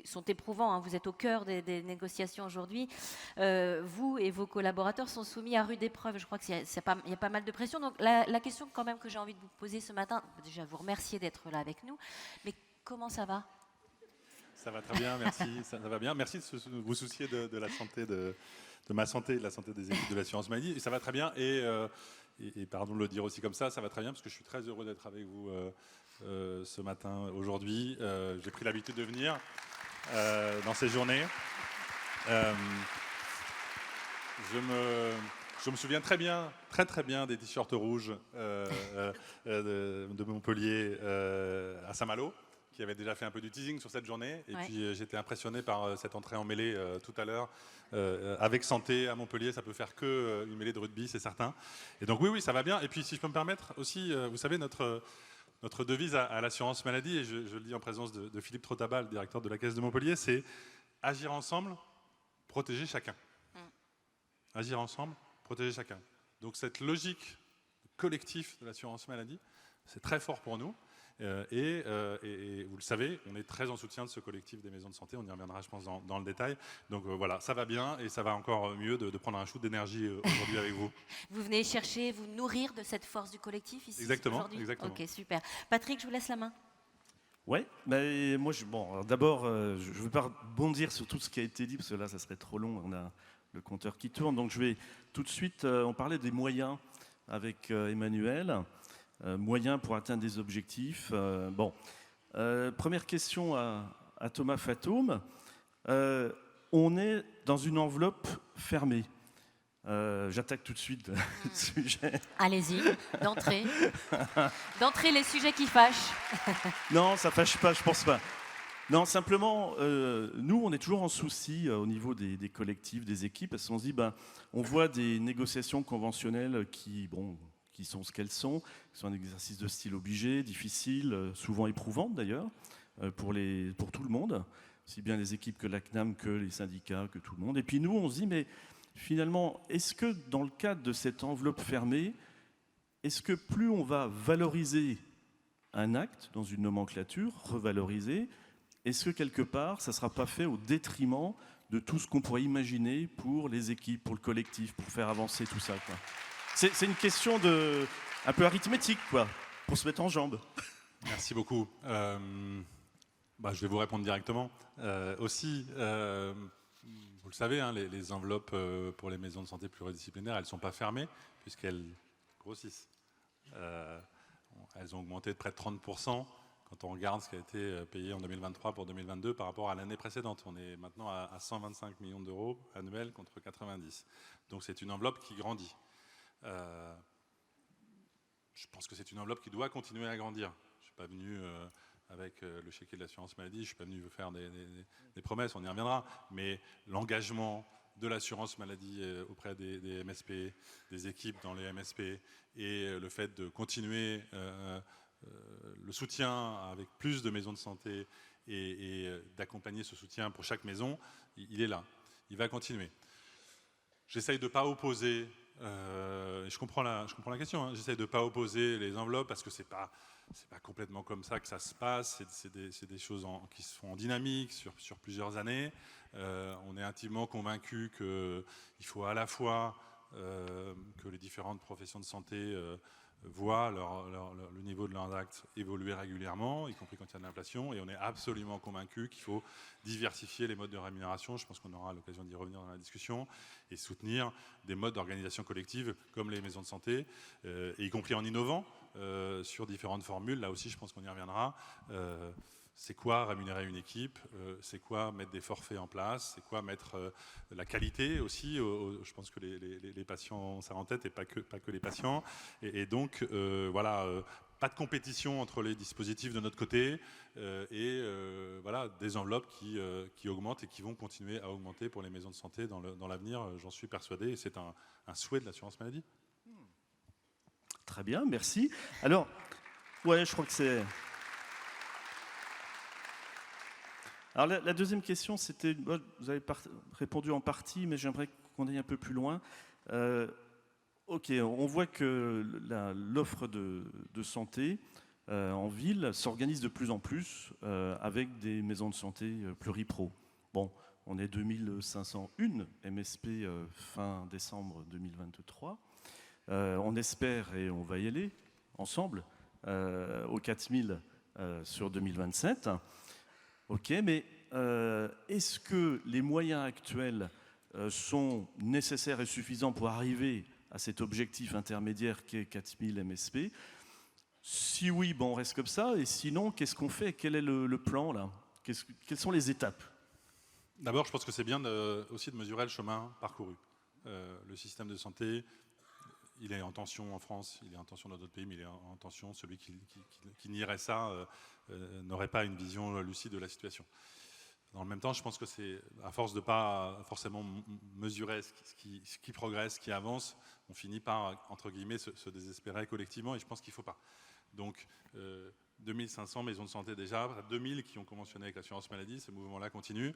S1: sont éprouvants, hein. Vous êtes au cœur des négociations aujourd'hui. Vous et vos collaborateurs sont soumis à rude épreuve. Je crois qu'il y a pas mal de pression. Donc, la question quand même que j'ai envie de vous poser ce matin, déjà vous remercier d'être là avec nous. Mais comment ça va ?
S8: Ça va très bien, merci. Ça va bien. Merci de vous soucier de la santé, de ma santé et de la santé des équipes de l'assurance maladie. Et ça va très bien. Et pardon de le dire aussi comme ça va très bien parce que je suis très heureux d'être avec vous ce matin, aujourd'hui. J'ai pris l'habitude de venir dans ces journées. Je me souviens très bien des t-shirts rouges de Montpellier à Saint-Malo, qui avait déjà fait un peu du teasing sur cette journée. Et puis j'étais impressionné par cette entrée en mêlée tout à l'heure. Avec santé à Montpellier, ça peut faire que une mêlée de rugby, c'est certain. Et donc oui, ça va bien. Et puis si je peux me permettre aussi, vous savez, notre devise à l'assurance maladie, et je le dis en présence de Philippe Trottabal, le directeur de la Caisse de Montpellier, c'est agir ensemble, protéger chacun. Agir ensemble, protéger chacun. Donc cette logique collective de l'assurance maladie, c'est très fort pour nous. Et vous le savez, on est très en soutien de ce collectif des maisons de santé. On y reviendra, je pense, dans le détail. Donc voilà, ça va bien et ça va encore mieux de prendre un shoot d'énergie aujourd'hui avec vous.
S1: Vous venez chercher, vous nourrir de cette force du collectif ici aujourd'hui ?
S8: Exactement.
S1: Ok, super. Patrick, je vous laisse la main.
S6: Oui, mais moi, d'abord, je ne veux pas rebondir sur tout ce qui a été dit, parce que là, ça serait trop long, on a le compteur qui tourne. Donc je vais tout de suite, on parlait des moyens avec Emmanuel. Moyens pour atteindre des objectifs. Première question à Thomas Fatoum. On est dans une enveloppe fermée. J'attaque tout de suite le sujet.
S1: Allez-y, d'entrée. D'entrée, les sujets qui fâchent.
S6: Non, ça fâche pas, je pense pas. Non, simplement, nous, on est toujours en souci au niveau des collectifs, des équipes, parce qu'on se dit, on voit des négociations conventionnelles qui sont ce qu'elles sont, qui sont un exercice de style obligé, difficile, souvent éprouvant d'ailleurs, pour tout le monde, aussi bien les équipes que la CNAM, que les syndicats, que tout le monde. Et puis nous, on se dit, mais finalement, est-ce que dans le cadre de cette enveloppe fermée, est-ce que plus on va valoriser un acte dans une nomenclature, revaloriser, est-ce que quelque part, ça ne sera pas fait au détriment de tout ce qu'on pourrait imaginer pour les équipes, pour le collectif, pour faire avancer tout ça, quoi. C'est une question un peu arithmétique, quoi, pour se mettre en jambes.
S8: Merci beaucoup. Je vais vous répondre directement. Aussi, vous le savez, hein, les enveloppes pour les maisons de santé pluridisciplinaires, elles ne sont pas fermées, puisqu'elles grossissent. Elles ont augmenté de près de 30% quand on regarde ce qui a été payé en 2023 pour 2022 par rapport à l'année précédente. On est maintenant à 125 millions d'euros annuels contre 90. Donc c'est une enveloppe qui grandit. Je pense que c'est une enveloppe qui doit continuer à grandir. Je ne suis pas venu avec le chéquier de l'assurance maladie, je ne suis pas venu vous faire des promesses, on y reviendra, mais l'engagement de l'assurance maladie auprès des MSP, des équipes dans les MSP, et le fait de continuer le soutien avec plus de maisons de santé et d'accompagner ce soutien pour chaque maison, il est là, il va continuer. J'essaye de ne pas opposer, je comprends la question, hein, j'essaye de ne pas opposer les enveloppes parce que c'est pas complètement comme ça que ça se passe, c'est des choses qui se font en dynamique sur plusieurs années. On est intimement convaincus qu'il faut à la fois que les différentes professions de santé voient le niveau de leurs actes évoluer régulièrement, y compris quand il y a de l'inflation, et on est absolument convaincu qu'il faut diversifier les modes de rémunération, je pense qu'on aura l'occasion d'y revenir dans la discussion, et soutenir des modes d'organisation collective comme les maisons de santé, et y compris en innovant sur différentes formules. Là aussi, je pense qu'on y reviendra. C'est quoi rémunérer une équipe, c'est quoi mettre des forfaits en place, c'est quoi mettre la qualité aussi, je pense que les patients ont ça en tête et pas que les patients. Et donc, voilà, pas de compétition entre les dispositifs de notre côté voilà, des enveloppes qui augmentent et qui vont continuer à augmenter pour les maisons de santé dans l'avenir, j'en suis persuadé, et c'est un souhait de l'assurance maladie.
S6: Très bien, merci. Alors, ouais, je crois que c'est... Alors la deuxième question, c'était, vous avez répondu en partie, mais j'aimerais qu'on aille un peu plus loin. Ok, on voit que l'offre de santé en ville s'organise de plus en plus avec des maisons de santé pluripro. Bon, on est 2501 MSP fin décembre 2023. On espère, et on va y aller ensemble, aux 4000 sur 2027. Ok, mais est-ce que les moyens actuels sont nécessaires et suffisants pour arriver à cet objectif intermédiaire qui est 4000 MSP? Si oui, bon, on reste comme ça. Et sinon, qu'est-ce qu'on fait? Quel est le plan là? Quelles sont les étapes?
S8: D'abord, je pense que c'est bien aussi de mesurer le chemin parcouru. Le système de santé, il est en tension en France, il est en tension dans d'autres pays, mais il est en tension. Celui qui nierait ça n'aurait pas une vision lucide de la situation. Dans le même temps, je pense que c'est, à force de ne pas forcément mesurer ce qui progresse, ce qui avance, on finit par, entre guillemets, se désespérer collectivement, et je pense qu'il ne faut pas. Donc, 2500 maisons de santé déjà, 2000 qui ont conventionné avec l'assurance maladie, ce mouvement-là continue.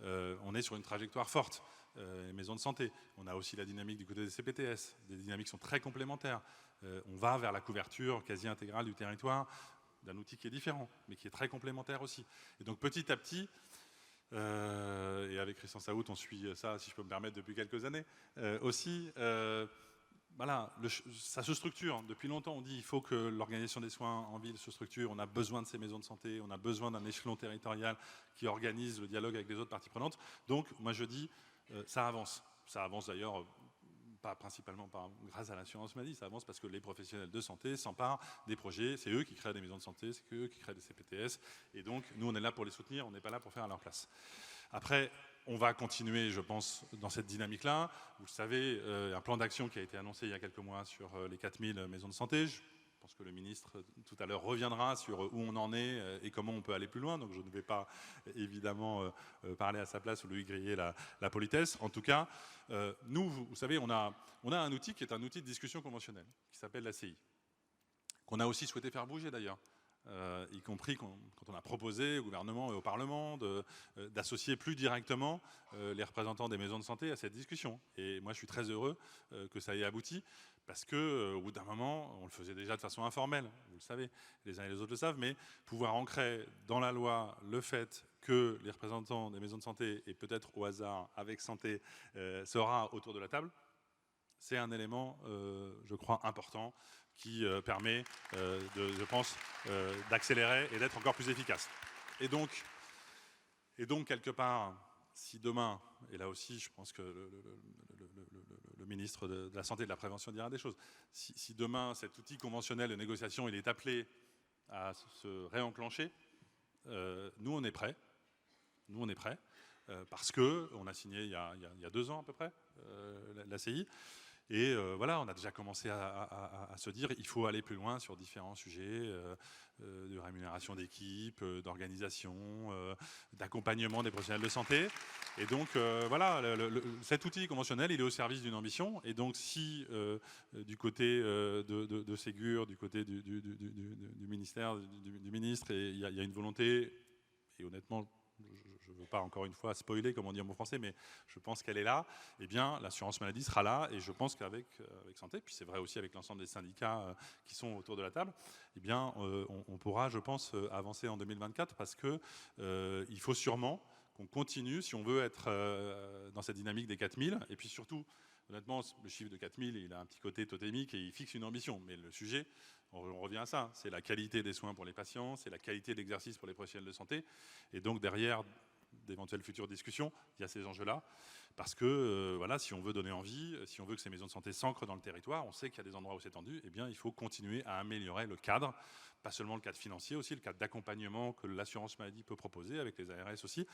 S8: On est sur une trajectoire forte. Les maisons de santé, on a aussi la dynamique du côté des CPTS, des dynamiques sont très complémentaires. On va vers la couverture quasi intégrale du territoire d'un outil qui est différent, mais qui est très complémentaire aussi. Et donc petit à petit, et avec Christian Saout, on suit ça, si je peux me permettre, depuis quelques années aussi. Voilà, ça se structure. Depuis longtemps, on dit qu'il faut que l'organisation des soins en ville se structure. On a besoin de ces maisons de santé, on a besoin d'un échelon territorial qui organise le dialogue avec les autres parties prenantes. Donc, moi, je dis, ça avance. Ça avance d'ailleurs, pas principalement grâce à l'assurance maladie, ça avance parce que les professionnels de santé s'emparent des projets. C'est eux qui créent des maisons de santé, c'est eux qui créent des CPTS. Et donc, nous, on est là pour les soutenir, on n'est pas là pour faire à leur place. Après, on va continuer, je pense, dans cette dynamique-là. Vous le savez, un plan d'action qui a été annoncé il y a quelques mois sur les 4000 maisons de santé. Je pense que le ministre, tout à l'heure, reviendra sur où on en est et comment on peut aller plus loin. Donc, je ne vais pas, évidemment, parler à sa place ou lui griller la politesse. En tout cas, nous, vous savez, on a un outil qui est un outil de discussion conventionnelle, qui s'appelle l'ACI, qu'on a aussi souhaité faire bouger, d'ailleurs. Y compris quand on a proposé au gouvernement et au Parlement d'associer plus directement les représentants des maisons de santé à cette discussion. Et moi, je suis très heureux que ça ait abouti, parce qu'au bout d'un moment, on le faisait déjà de façon informelle, vous le savez, les uns et les autres le savent, mais pouvoir ancrer dans la loi le fait que les représentants des maisons de santé, et peut-être au hasard avec santé, sera autour de la table, c'est un élément, je crois, important, qui permet, je pense, d'accélérer et d'être encore plus efficace. Et donc, quelque part, si demain, et là aussi, je pense que le ministre de la Santé et de la Prévention dira des choses, si demain, cet outil conventionnel de négociation, il est appelé à se réenclencher, nous, on est prêts. Nous, on est prêts, parce qu'on a signé il y a 2 ans à peu près, l'ACI. Et voilà, on a déjà commencé à se dire il faut aller plus loin sur différents sujets de rémunération d'équipe, d'organisation, d'accompagnement des professionnels de santé. Et donc voilà, cet outil conventionnel, il est au service d'une ambition. Et donc si du côté de Ségur, du côté du ministère, du ministre, il y a une volonté, et honnêtement, je ne veux pas encore une fois spoiler, comme on dit en bon français, mais je pense qu'elle est là, eh bien l'assurance maladie sera là, et je pense qu'avec Santé, puis c'est vrai aussi avec l'ensemble des syndicats qui sont autour de la table, eh bien on pourra, je pense, avancer en 2024, parce que il faut sûrement qu'on continue, si on veut être dans cette dynamique des 4000, et puis surtout honnêtement, le chiffre de 4000, il a un petit côté totémique et il fixe une ambition. Mais le sujet, on revient à ça, c'est la qualité des soins pour les patients, c'est la qualité de l'exercice pour les professionnels de santé. Et donc derrière d'éventuelles futures discussions, il y a ces enjeux-là. Parce que voilà, si on veut donner envie, si on veut que ces maisons de santé s'ancrent dans le territoire, on sait qu'il y a des endroits où c'est tendu, eh bien, il faut continuer à améliorer le cadre, pas seulement le cadre financier, aussi le cadre d'accompagnement que l'assurance maladie peut proposer, avec les ARS aussi.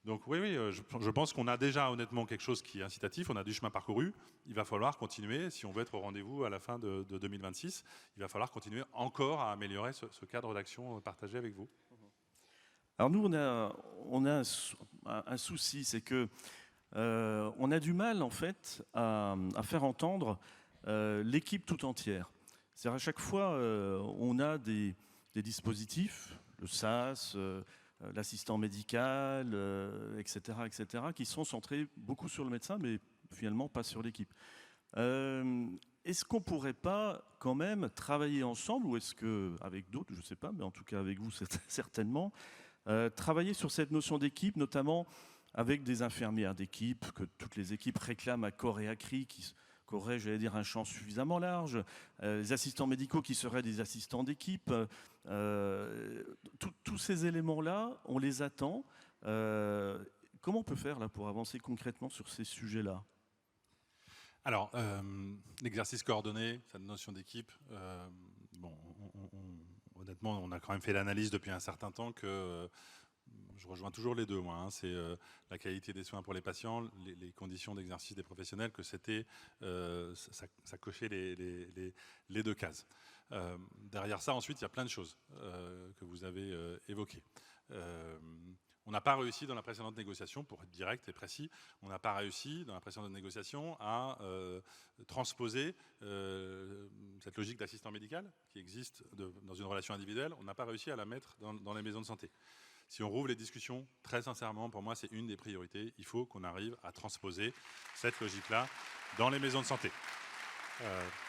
S8: Donc oui, je pense qu'on a déjà honnêtement quelque chose qui est incitatif, on a du chemin parcouru, il va falloir continuer, si on veut être au rendez-vous à la fin de 2026, il va falloir continuer encore à améliorer ce cadre d'action partagé avec vous.
S6: Alors nous, on a un souci, c'est que on a du mal en fait à faire entendre l'équipe tout entière. C'est-à-dire à chaque fois, on a des dispositifs, le SAS, l'assistant médical, etc., qui sont centrés beaucoup sur le médecin, mais finalement pas sur l'équipe. Est-ce qu'on ne pourrait pas quand même travailler ensemble, ou est-ce qu'avec d'autres, je ne sais pas, mais en tout cas avec vous certainement, travailler sur cette notion d'équipe, notamment avec des infirmières d'équipe, que toutes les équipes réclament à corps et à cri, qui auraient, j'allais dire, un champ suffisamment large, les assistants médicaux qui seraient des assistants d'équipe, tous ces éléments-là, on les attend. Comment on peut faire là pour avancer concrètement sur ces sujets-là ?
S8: Alors, l'exercice coordonné, cette notion d'équipe, honnêtement, on a quand même fait l'analyse depuis un certain temps que je rejoins toujours les deux, moi. Hein, c'est la qualité des soins pour les patients, les conditions d'exercice des professionnels, que c'était, ça cochait les deux cases. Derrière ça, ensuite, il y a plein de choses que vous avez évoquées. On n'a pas réussi dans la précédente négociation, pour être direct et précis, on n'a pas réussi dans la précédente négociation à transposer cette logique d'assistant médical qui existe dans une relation individuelle. On n'a pas réussi à la mettre dans les maisons de santé. Si on rouvre les discussions, très sincèrement, pour moi, c'est une des priorités. Il faut qu'on arrive à transposer cette logique-là dans les maisons de santé.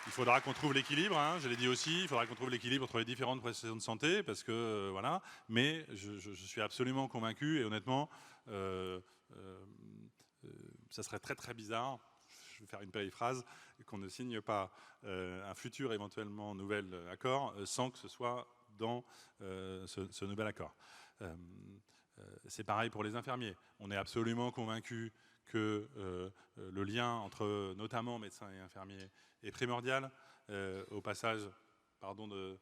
S8: Il faudra qu'on trouve l'équilibre, hein, je l'ai dit aussi, il faudra qu'on trouve l'équilibre entre les différentes professions de santé, parce que voilà, mais je suis absolument convaincu, et honnêtement, ça serait très très bizarre, je vais faire une périphrase, qu'on ne signe pas un futur éventuellement nouvel accord sans que ce soit dans ce nouvel accord. C'est pareil pour les infirmiers. On est absolument convaincu que le lien entre notamment médecins et infirmiers est primordial. Au passage, pardon de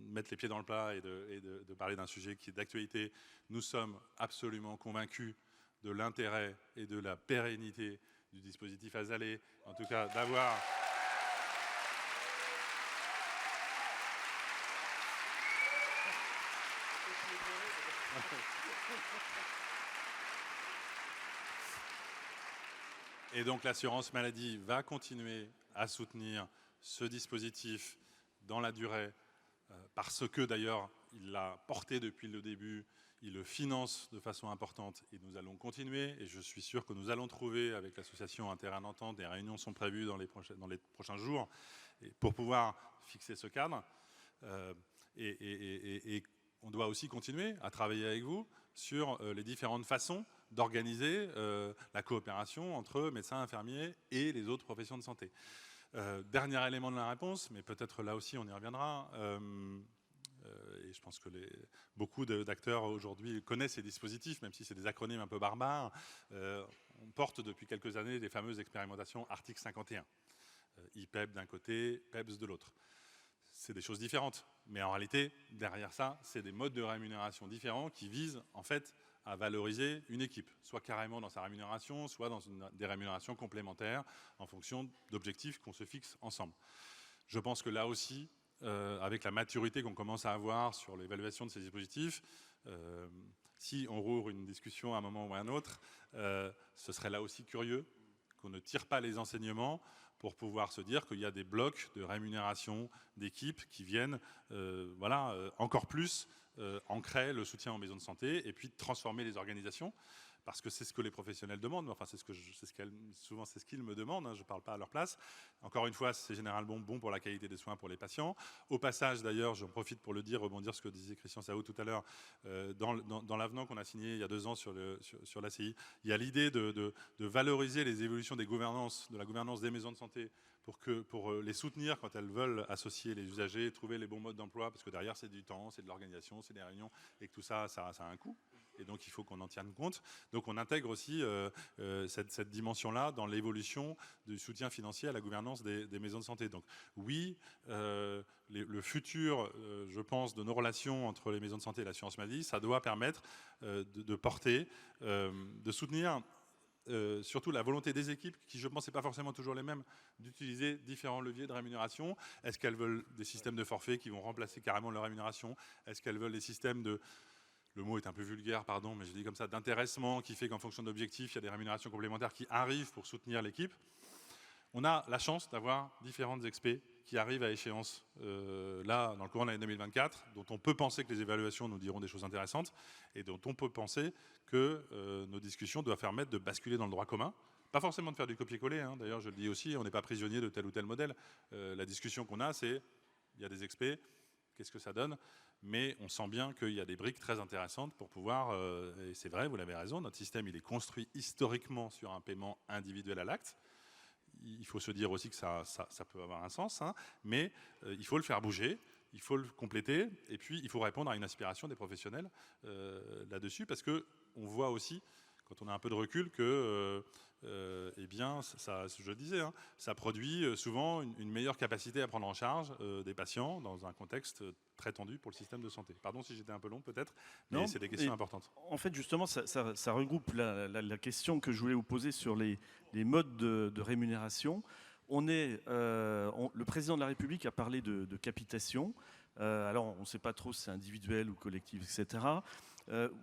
S8: mettre les pieds dans le plat et de parler d'un sujet qui est d'actualité, nous sommes absolument convaincus de l'intérêt et de la pérennité du dispositif Asalée, en tout cas d'avoir... Et donc l'assurance maladie va continuer à soutenir ce dispositif dans la durée, parce que d'ailleurs il l'a porté depuis le début, il le finance de façon importante et nous allons continuer. Et je suis sûr que nous allons trouver avec l'association un terrain d'entente, des réunions sont prévues dans les prochains jours pour pouvoir fixer ce cadre. Et on doit aussi continuer à travailler avec vous sur les différentes façons d'organiser la coopération entre médecins, infirmiers et les autres professions de santé. Dernier élément de la réponse, mais peut-être là aussi on y reviendra, et je pense que beaucoup d'acteurs aujourd'hui connaissent ces dispositifs, même si c'est des acronymes un peu barbares. On porte depuis quelques années les fameuses expérimentations article 51. IPEP d'un côté, PEPS de l'autre. C'est des choses différentes, mais en réalité, derrière ça, c'est des modes de rémunération différents qui visent en fait à valoriser une équipe, soit carrément dans sa rémunération, soit dans des rémunérations complémentaires en fonction d'objectifs qu'on se fixe ensemble. Je pense que là aussi, avec la maturité qu'on commence à avoir sur l'évaluation de ces dispositifs, si on rouvre une discussion à un moment ou à un autre, ce serait là aussi curieux qu'on ne tire pas les enseignements pour pouvoir se dire qu'il y a des blocs de rémunération d'équipes qui viennent encore plus ancrer le soutien aux maisons de santé et puis transformer les organisations. parce que c'est ce que les professionnels demandent, enfin souvent c'est ce qu'ils me demandent, hein, je ne parle pas à leur place. Encore une fois, c'est généralement bon pour la qualité des soins pour les patients. Au passage d'ailleurs, j'en profite pour le dire, rebondir sur ce que disait Christian Sao tout à l'heure, dans l'avenant qu'on a signé il y a 2 ans sur l'ACI, il y a l'idée de valoriser les évolutions de la gouvernance des maisons de santé pour les soutenir quand elles veulent associer les usagers, trouver les bons modes d'emploi, parce que derrière c'est du temps, c'est de l'organisation, c'est des réunions, et que tout ça, ça a un coût. Et donc il faut qu'on en tienne compte. Donc on intègre aussi cette dimension-là dans l'évolution du soutien financier à la gouvernance des maisons de santé. Donc oui, le futur, je pense, de nos relations entre les maisons de santé et l'assurance maladie, ça doit permettre de porter, de soutenir surtout la volonté des équipes, qui je pense n'est pas forcément toujours les mêmes, d'utiliser différents leviers de rémunération. Est-ce qu'elles veulent des systèmes de forfait qui vont remplacer carrément leur rémunération? Est-ce qu'elles veulent des systèmes de, le mot est un peu vulgaire, pardon, mais je dis comme ça, d'intéressement, qui fait qu'en fonction d'objectifs, il y a des rémunérations complémentaires qui arrivent pour soutenir l'équipe? On a la chance d'avoir différentes expés qui arrivent à échéance là, dans le courant de l'année 2024, dont on peut penser que les évaluations nous diront des choses intéressantes et dont on peut penser que nos discussions doivent permettre de basculer dans le droit commun. Pas forcément de faire du copier-coller, hein. D'ailleurs je le dis aussi, on n'est pas prisonnier de tel ou tel modèle. La discussion qu'on a, c'est, il y a des expés, qu'est-ce que ça donne? Mais on sent bien qu'il y a des briques très intéressantes pour pouvoir, et c'est vrai, vous l'avez raison, notre système il est construit historiquement sur un paiement individuel à l'acte. Il faut se dire aussi que ça peut avoir un sens, hein, mais il faut le faire bouger, il faut le compléter, et puis il faut répondre à une aspiration des professionnels là-dessus, parce qu'on voit aussi, quand on a un peu de recul, que eh bien, je le disais, hein, ça produit souvent une meilleure capacité à prendre en charge des patients dans un contexte très tendu pour le système de santé. Pardon si j'étais un peu long peut-être, mais c'est des questions importantes.
S6: En fait, justement, ça regroupe la question que je voulais vous poser sur les modes de rémunération. Le président de la République a parlé de capitation. Alors, on ne sait pas trop si c'est individuel ou collectif, etc.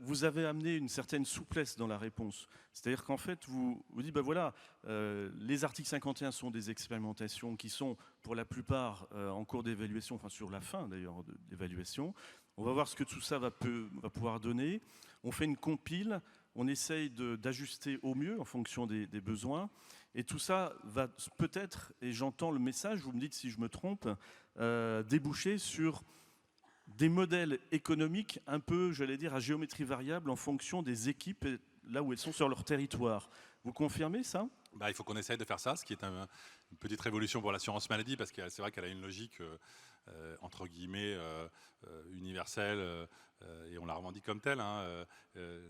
S6: Vous avez amené une certaine souplesse dans la réponse. C'est-à-dire qu'en fait, vous dites, ben voilà, les articles 51 sont des expérimentations qui sont, pour la plupart, en cours d'évaluation, enfin sur la fin d'ailleurs d'évaluation. On va voir ce que tout ça va pouvoir donner. On fait une compile, on essaye d'ajuster au mieux en fonction des besoins. Et tout ça va peut-être, et j'entends le message, vous me dites si je me trompe, déboucher sur des modèles économiques un peu, j'allais dire, à géométrie variable en fonction des équipes, là où elles sont sur leur territoire. Vous confirmez ça ?
S8: Il faut qu'on essaye de faire ça, ce qui est une petite révolution pour l'assurance maladie, parce que c'est vrai qu'elle a une logique, entre guillemets, universelle, et on la revendique comme telle, hein,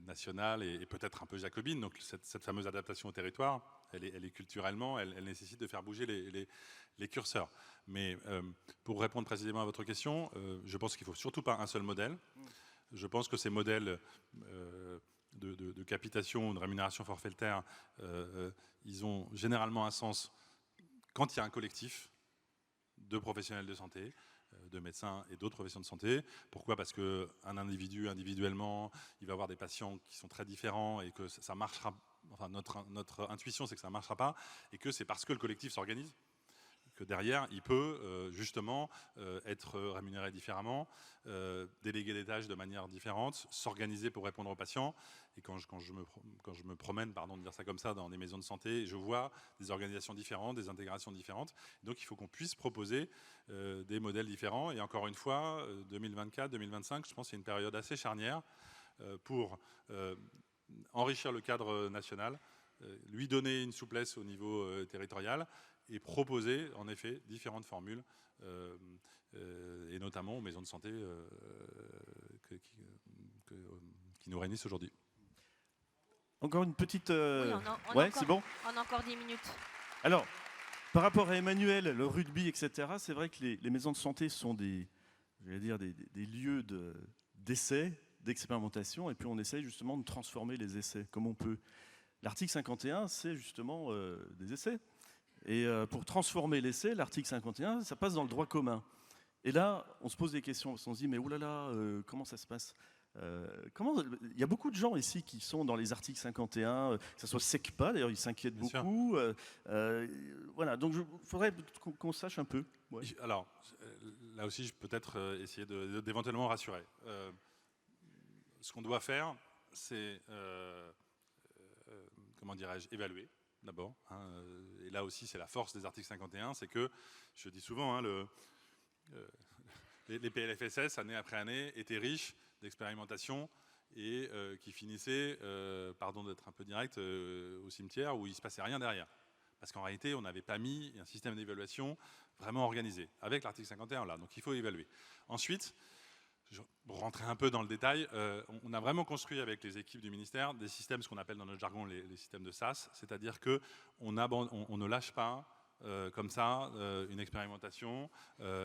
S8: nationale et peut-être un peu jacobine. Donc cette fameuse adaptation au territoire, elle est culturellement, elle nécessite de faire bouger les curseurs. Mais pour répondre précisément à votre question, je pense qu'il ne faut surtout pas un seul modèle. Je pense que ces modèles de capitation ou de rémunération forfaitaire, ils ont généralement un sens quand il y a un collectif de professionnels de santé, de médecins et d'autres professions de santé. Pourquoi ? Parce qu'un individu, individuellement, il va avoir des patients qui sont très différents et que ça marchera. Enfin, notre intuition, c'est que ça ne marchera pas et que c'est parce que le collectif s'organise que derrière, il peut justement être rémunéré différemment, déléguer des tâches de manière différente, s'organiser pour répondre aux patients. Et quand je me promène, pardon de dire ça comme ça, dans des maisons de santé, je vois des organisations différentes, des intégrations différentes. Donc il faut qu'on puisse proposer des modèles différents. Et encore une fois, 2024, 2025, je pense que c'est une période assez charnière pour enrichir le cadre national, lui donner une souplesse au niveau territorial, et proposer en effet différentes formules, et notamment aux maisons de santé qui nous réunissent aujourd'hui.
S6: Encore une petite...
S1: Oui,
S6: c'est bon.
S1: On a encore 10 minutes.
S6: Alors, par rapport à Emmanuel, le rugby, etc., c'est vrai que les maisons de santé sont des lieux d'essai, d'expérimentation, et puis on essaye justement de transformer les essais comme on peut. L'article 51, c'est justement des essais. Et pour transformer l'essai, l'article 51, ça passe dans le droit commun. Et là, on se pose des questions, on se dit, mais oulala, comment ça se passe ? Il y a beaucoup de gens ici qui sont dans les articles 51, que ce soit SECPA, d'ailleurs, ils s'inquiètent beaucoup. Voilà, donc il faudrait qu'on sache un peu. Ouais.
S8: Alors, là aussi, je peux peut-être essayer d'éventuellement rassurer. Ce qu'on doit faire, c'est comment dirais-je, évaluer d'abord. Et là aussi, c'est la force des articles 51, c'est que, je dis souvent, les PLFSS, année après année, étaient riches d'expérimentation et qui finissaient, pardon d'être un peu direct, au cimetière où il ne se passait rien derrière. Parce qu'en réalité, on n'avait pas mis un système d'évaluation vraiment organisé, avec l'article 51 là, donc il faut évaluer. Ensuite, pour rentrer un peu dans le détail, on a vraiment construit avec les équipes du ministère des systèmes, ce qu'on appelle dans notre jargon les systèmes de SAS, c'est-à-dire qu'on ne lâche pas comme ça une expérimentation,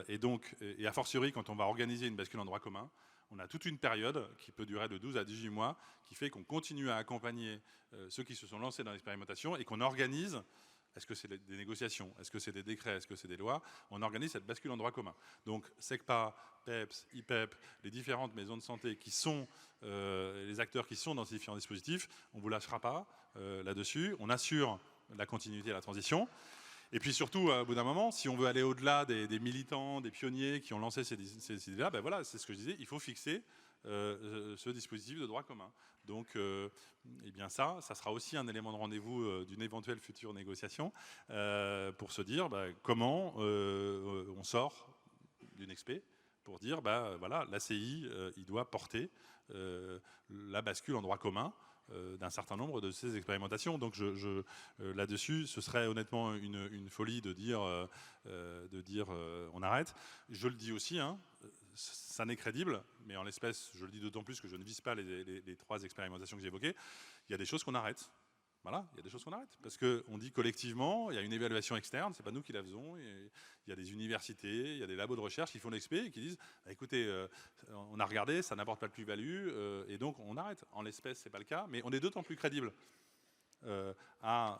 S8: et a fortiori quand on va organiser une bascule en droit commun, on a toute une période qui peut durer de 12 à 18 mois, qui fait qu'on continue à accompagner ceux qui se sont lancés dans l'expérimentation et qu'on organise. Est-ce que c'est des négociations? Est-ce que c'est des décrets? Est-ce que c'est des lois? On organise cette bascule en droit commun. Donc, SECPA, PEPS, IPEP, les différentes maisons de santé qui sont les acteurs qui sont dans ces différents dispositifs, on ne vous lâchera pas là-dessus. On assure la continuité et la transition. Et puis surtout, au bout d'un moment, si on veut aller au-delà des militants, des pionniers qui ont lancé ces idées-là, ben voilà, c'est ce que je disais, il faut fixer ce dispositif de droit commun. Donc, eh bien ça sera aussi un élément de rendez-vous d'une éventuelle future négociation pour se dire comment on sort d'une expé pour dire, voilà, l'ACI, il doit porter la bascule en droit commun d'un certain nombre de ces expérimentations. Donc là-dessus, ce serait honnêtement une folie de dire on arrête. Je le dis aussi, ça n'est crédible, mais en l'espèce, je le dis d'autant plus que je ne vise pas les 3 expérimentations que j'ai évoquées. Il y a des choses qu'on arrête. Voilà, il y a des choses qu'on arrête. Parce qu'on dit collectivement, il y a une évaluation externe, c'est pas nous qui la faisons. Il y a des universités, il y a des labos de recherche qui font l'expé et qui disent écoutez, on a regardé, ça n'apporte pas de plus-value, et donc on arrête. En l'espèce, c'est pas le cas, mais on est d'autant plus crédible à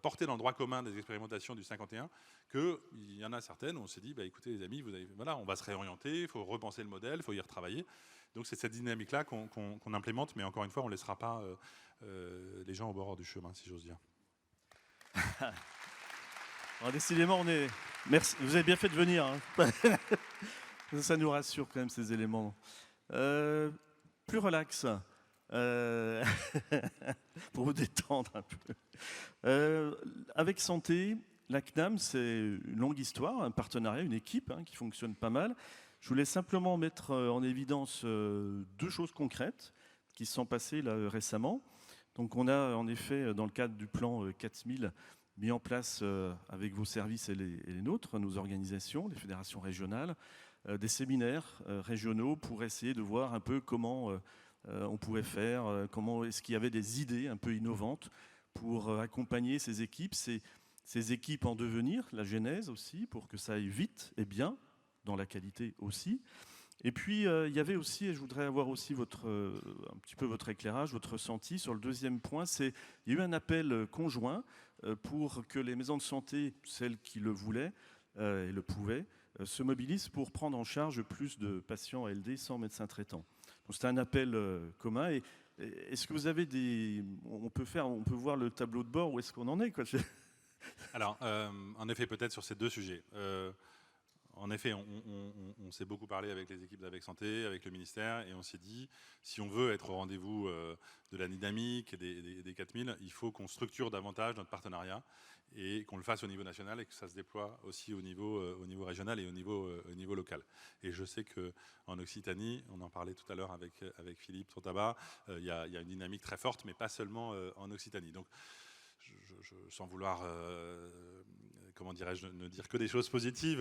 S8: porter dans le droit commun des expérimentations du 51 qu'il y en a certaines où on s'est dit écoutez les amis, voilà, on va se réorienter, il faut repenser le modèle, il faut y retravailler. Donc c'est cette dynamique-là qu'on implémente, mais encore une fois, on ne laissera pas les gens au bord du chemin, si j'ose dire.
S6: Alors, décidément, merci. Vous avez bien fait de venir. Ça nous rassure quand même ces éléments. Plus relax. Pour vous détendre un peu. Avec Santé, la CNAM, c'est une longue histoire, un partenariat, une équipe qui fonctionne pas mal. Je voulais simplement mettre en évidence 2 choses concrètes qui se sont passées là, récemment. Donc on a en effet, dans le cadre du plan 4000, mis en place avec vos services et les nôtres, nos organisations, les fédérations régionales, des séminaires régionaux pour essayer de voir un peu comment on pouvait faire, comment est-ce qu'il y avait des idées un peu innovantes pour accompagner ces équipes, ces équipes en devenir, la genèse aussi, pour que ça aille vite et bien, dans la qualité aussi. Et puis, il y avait aussi, et je voudrais avoir aussi un petit peu votre éclairage, votre ressenti sur le 2e point, il y a eu un appel conjoint pour que les maisons de santé, celles qui le voulaient et le pouvaient, se mobilisent pour prendre en charge plus de patients ALD sans médecin traitant. Donc c'était un appel commun. Et est-ce que vous avez on peut voir le tableau de bord, où est-ce qu'on en est, quoi.
S8: Alors, en effet, peut-être sur ces 2 sujets. En effet, on s'est beaucoup parlé avec les équipes d'Avec Santé, avec le ministère, et on s'est dit, si on veut être au rendez-vous de la dynamique et des 4000, il faut qu'on structure davantage notre partenariat et qu'on le fasse au niveau national et que ça se déploie aussi au niveau régional et au niveau local. Et je sais qu'en Occitanie, on en parlait tout à l'heure avec Philippe Tourtabat, il y a une dynamique très forte, mais pas seulement en Occitanie. Donc, sans vouloir, comment dirais-je, ne dire que des choses positives,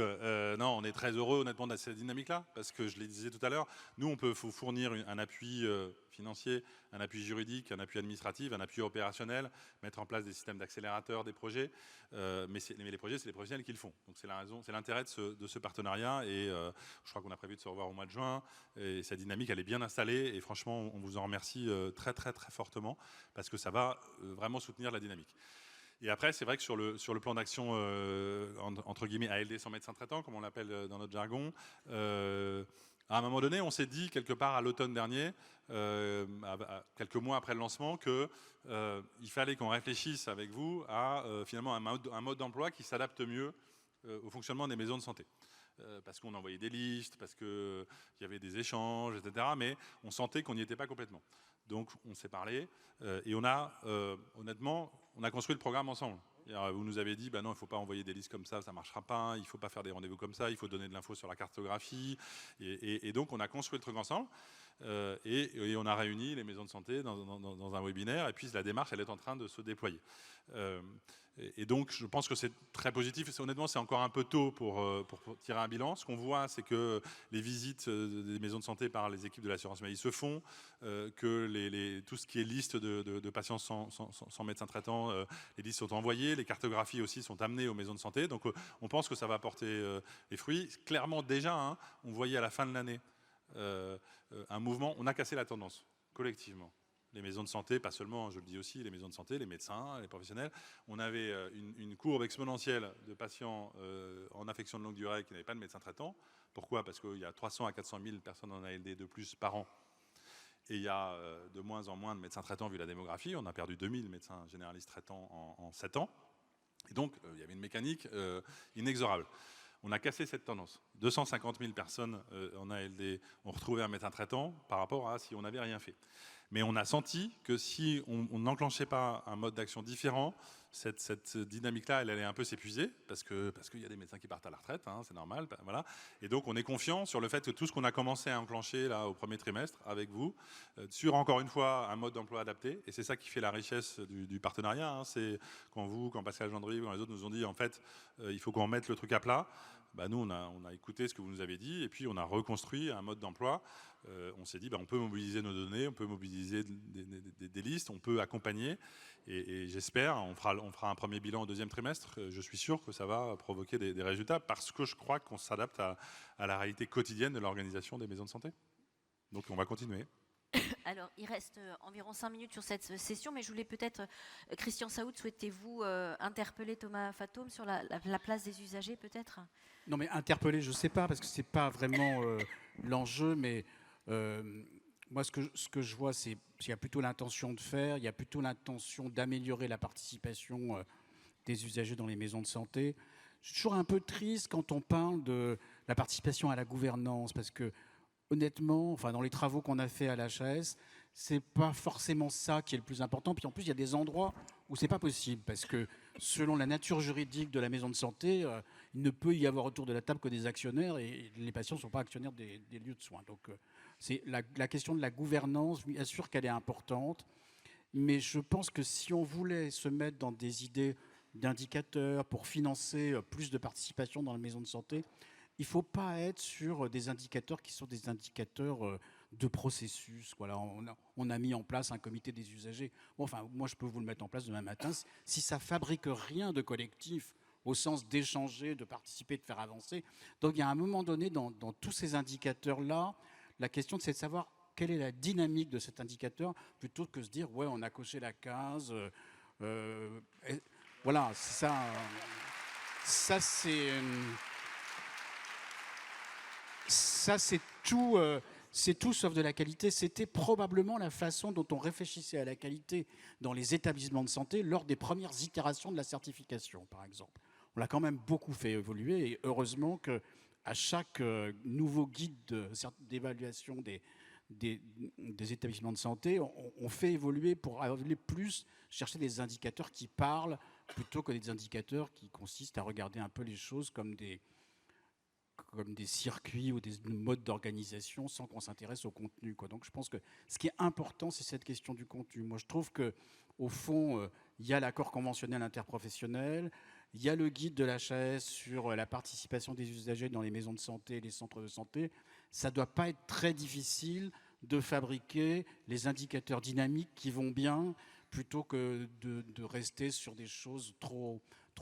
S8: non, on est très heureux honnêtement de cette dynamique-là, parce que je le disais tout à l'heure, nous on peut fournir un appui financier, un appui juridique, un appui administratif, un appui opérationnel, mettre en place des systèmes d'accélérateur des projets, mais les projets, c'est les professionnels qui le font. Donc c'est l'intérêt de ce partenariat, et je crois qu'on a prévu de se revoir au mois de juin, et cette dynamique, elle est bien installée, et franchement, on vous en remercie très très très fortement, parce que ça va vraiment soutenir la dynamique. Et après, c'est vrai que sur le plan d'action, entre guillemets, ALD sans médecin traitant, comme on l'appelle dans notre jargon, à un moment donné, on s'est dit, quelque part à l'automne dernier, quelques mois après le lancement, qu'il fallait qu'on réfléchisse avec vous à finalement un mode d'emploi qui s'adapte mieux au fonctionnement des maisons de santé. parce qu'on envoyait des listes, parce qu'il y avait des échanges, etc. Mais on sentait qu'on n'y était pas complètement. Donc on s'est parlé et on a, honnêtement, on a construit le programme ensemble. Vous nous avez dit, non, il ne faut pas envoyer des listes comme ça ne marchera pas, il ne faut pas faire des rendez-vous comme ça, il faut donner de l'info sur la cartographie. Et donc on a construit le truc ensemble et on a réuni les maisons de santé dans un webinaire et puis la démarche, elle est en train de se déployer. Et donc, je pense que c'est très positif. Honnêtement, c'est encore un peu tôt pour tirer un bilan. Ce qu'on voit, c'est que les visites des maisons de santé par les équipes de l'assurance maladie se font, que tout ce qui est liste de patients sans médecin traitant, les listes sont envoyées, les cartographies aussi sont amenées aux maisons de santé. Donc, on pense que ça va porter les fruits. Clairement, déjà, on voyait à la fin de l'année un mouvement. On a cassé la tendance, collectivement. Les maisons de santé, pas seulement, je le dis aussi, les maisons de santé, les médecins, les professionnels. On avait une courbe exponentielle de patients en affection de longue durée qui n'avaient pas de médecin traitant. Pourquoi? Parce qu'il y a 300 à 400 000 personnes en ALD de plus par an. Et il y a de moins en moins de médecins traitants vu la démographie. On a perdu 2000 médecins généralistes traitants en 7 ans. Et donc, il y avait une mécanique inexorable. On a cassé cette tendance. 250 000 personnes en ALD ont retrouvé un médecin traitant par rapport à si on n'avait rien fait. Mais on a senti que si on n'enclenchait pas un mode d'action différent, cette dynamique-là, elle allait un peu s'épuiser, parce qu'il y a des médecins qui partent à la retraite, c'est normal. Voilà. Et donc, on est confiant sur le fait que tout ce qu'on a commencé à enclencher là, au premier trimestre avec vous, sur, encore une fois, un mode d'emploi adapté, et c'est ça qui fait la richesse du partenariat, c'est quand Pascal Gendry, quand les autres nous ont dit, en fait, il faut qu'on mette le truc à plat. Nous, on a écouté ce que vous nous avez dit, et puis on a reconstruit un mode d'emploi. On s'est dit, on peut mobiliser nos données, on peut mobiliser des listes, on peut accompagner, et j'espère, on fera un premier bilan au deuxième trimestre, je suis sûr que ça va provoquer des résultats, parce que je crois qu'on s'adapte à la réalité quotidienne de l'organisation des maisons de santé. Donc on va continuer.
S1: Alors, il reste environ 5 minutes sur cette session, mais je voulais peut-être, Christian Saoud, souhaitez-vous interpeller Thomas Fatome sur la place des usagers, peut-être?
S7: Non, mais interpeller, je ne sais pas, parce que ce n'est pas vraiment l'enjeu, mais moi, ce que je vois, c'est qu'il y a plutôt l'intention de faire, il y a plutôt l'intention d'améliorer la participation des usagers dans les maisons de santé. Je suis toujours un peu triste quand on parle de la participation à la gouvernance, parce que honnêtement, dans les travaux qu'on a fait à l'HAS, c'est pas forcément ça qui est le plus important. Puis en plus, il y a des endroits où c'est pas possible, parce que selon la nature juridique de la maison de santé, il ne peut y avoir autour de la table que des actionnaires, et les patients ne sont pas actionnaires des lieux de soins. Donc c'est la question de la gouvernance, bien sûr qu'elle est importante, mais je pense que si on voulait se mettre dans des idées d'indicateurs pour financer plus de participation dans la maison de santé, il ne faut pas être sur des indicateurs qui sont des indicateurs de processus. Voilà, on a mis en place un comité des usagers. Moi, je peux vous le mettre en place demain matin. Si ça ne fabrique rien de collectif, au sens d'échanger, de participer, de faire avancer. Donc, il y a un moment donné, dans tous ces indicateurs-là, la question, c'est de savoir quelle est la dynamique de cet indicateur, plutôt que de se dire, ouais, on a coché la case. Voilà, ça c'est... Ça, c'est tout sauf de la qualité. C'était probablement la façon dont on réfléchissait à la qualité dans les établissements de santé lors des premières itérations de la certification, par exemple. On l'a quand même beaucoup fait évoluer, et heureusement qu'à chaque nouveau guide d'évaluation des établissements de santé, on fait évoluer pour aller plus chercher des indicateurs qui parlent, plutôt que des indicateurs qui consistent à regarder un peu les choses comme des circuits ou des modes d'organisation sans qu'on s'intéresse au contenu, quoi. Donc je pense que ce qui est important, c'est cette question du contenu. Moi, je trouve qu'au fond, il y a l'accord conventionnel interprofessionnel, il y a le guide de l'HAS sur la participation des usagers dans les maisons de santé et les centres de santé. Ça ne doit pas être très difficile de fabriquer les indicateurs dynamiques qui vont bien, plutôt que de rester sur des choses trop